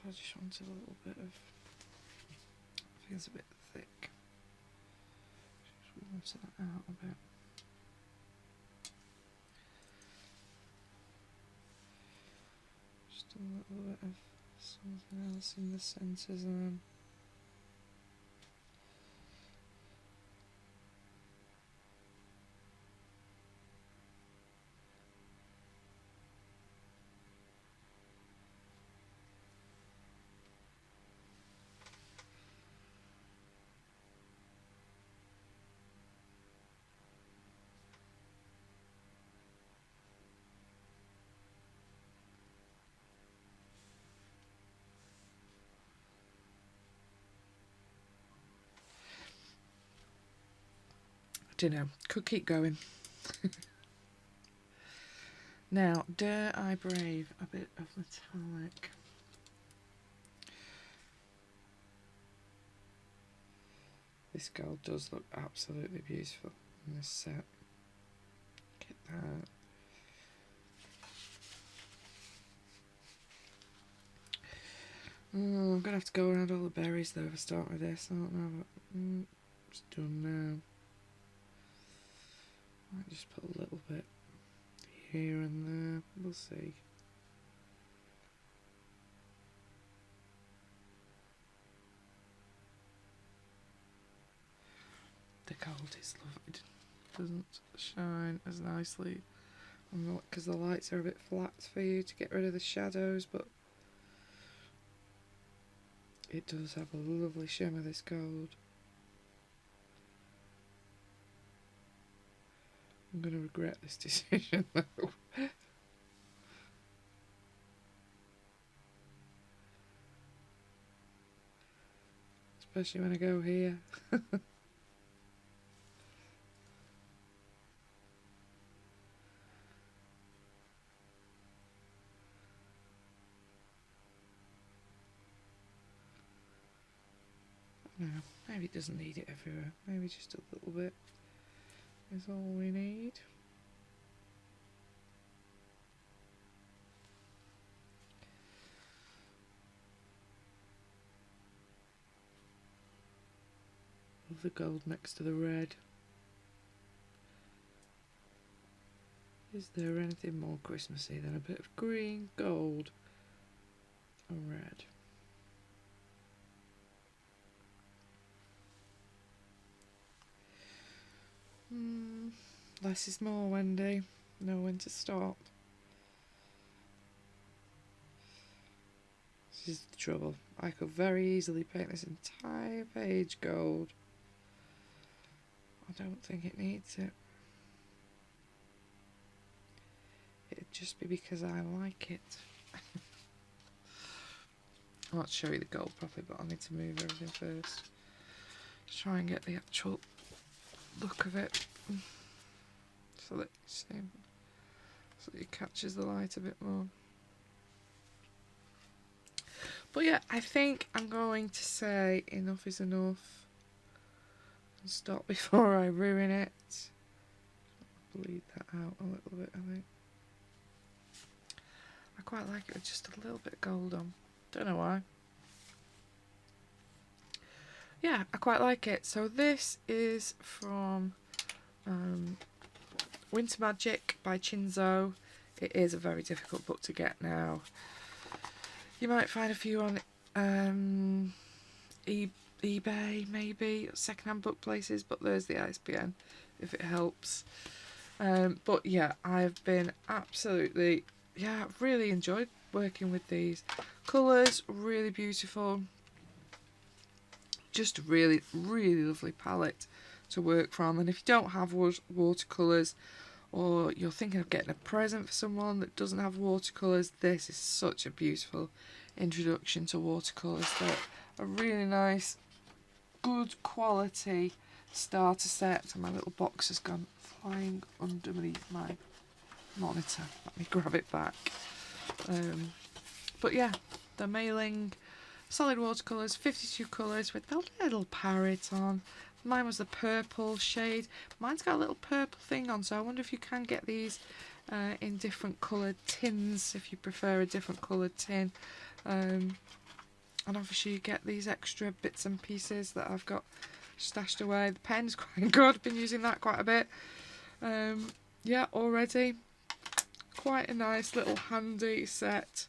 I just want a little bit of, feels a bit thick. Just water that out a bit. Just a little bit of something else in the centres and then I don't know, could keep going. Now, dare I brave a bit of metallic? This gold does look absolutely beautiful in this set. Get that. Oh, I'm going to have to go around all the berries though if I start with this. I don't know, but it's done now. Might just put a little bit here and there, we'll see. The gold is lovely, it doesn't shine as nicely because the lights are a bit flat for you to get rid of the shadows, but it does have a lovely shimmer, this gold. I'm going to regret this decision though. Especially when I go here. No, maybe it doesn't need it everywhere. Maybe just a little bit is all we need. Love the gold next to the red. Is there anything more Christmassy than a bit of green, gold and red? Less is more, Wendy. Know when to stop. This is the trouble. I could very easily paint this entire page gold. I don't think it needs it. It'd just be because I like it. I want to show you the gold properly, but I need to move everything first to try and get the actual look of it, so that you see, so that it catches the light a bit more. But yeah, I think I'm going to say enough is enough and stop before I ruin it. Bleed that out a little bit, I think. I quite like it with just a little bit of gold on. Don't know why. Yeah, I quite like it. So this is from Winter Magic by Chinzo. It is a very difficult book to get now. You might find a few on eBay, maybe, secondhand book places, but there's the ISBN if it helps. But yeah, I've been absolutely, yeah, really enjoyed working with these. Colours, really beautiful. Just a really, really lovely palette to work from. And if you don't have watercolours, or you're thinking of getting a present for someone that doesn't have watercolours, this is such a beautiful introduction to watercolours. They're a really nice, good quality starter set. And my little box has gone flying underneath my monitor. Let me grab it back. But yeah, the Meilang solid watercolours, 52 colours with the little parrot on. Mine was the purple shade. Mine's got a little purple thing on, so I wonder if you can get these in different coloured tins, if you prefer a different coloured tin. And obviously you get these extra bits and pieces that I've got stashed away. The pen's quite good, I've been using that quite a bit. Yeah, already quite a nice little handy set.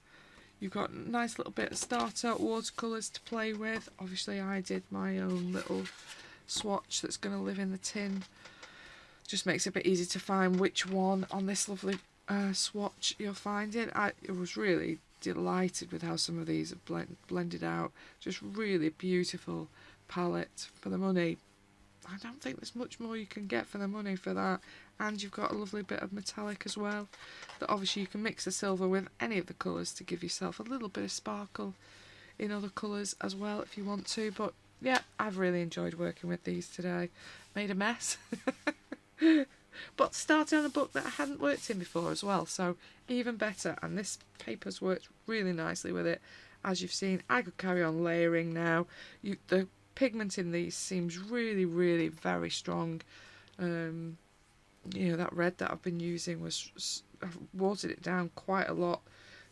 You've got a nice little bit of starter watercolours to play with. Obviously I did my own little swatch that's going to live in the tin. Just makes it a bit easy to find which one on this lovely swatch you'll find it. I was really delighted with how some of these are blended out. Just really beautiful palette for the money. I don't think there's much more you can get for the money for that. And you've got a lovely bit of metallic as well, that obviously you can mix the silver with any of the colours to give yourself a little bit of sparkle in other colours as well if you want to. But yeah, I've really enjoyed working with these today. Made a mess. But starting on a book that I hadn't worked in before as well, so even better. And this paper's worked really nicely with it. As you've seen, I could carry on layering now. The pigment in these seems really, really very strong. You know, that red that I've been using I've watered it down quite a lot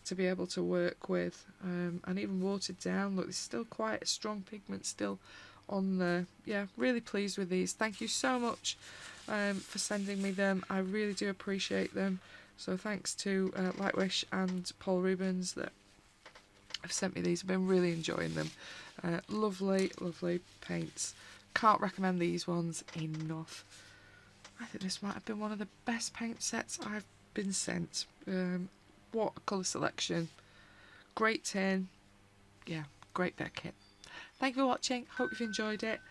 to be able to work with, and even watered down. Look, there's still quite a strong pigment still on there. Yeah, really pleased with these. Thank you so much for sending me them. I really do appreciate them. So thanks to Lightwish and Paul Rubans that have sent me these. I've been really enjoying them. Lovely, lovely paints. Can't recommend these ones enough. I think this might have been one of the best paint sets I've been sent. What a colour selection. Great tin. Yeah, great bit of kit. Thank you for watching. Hope you've enjoyed it.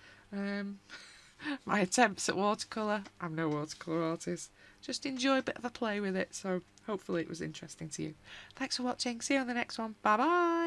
My attempts at watercolour. I'm no watercolour artist. Just enjoy a bit of a play with it. So hopefully it was interesting to you. Thanks for watching. See you on the next one. Bye bye.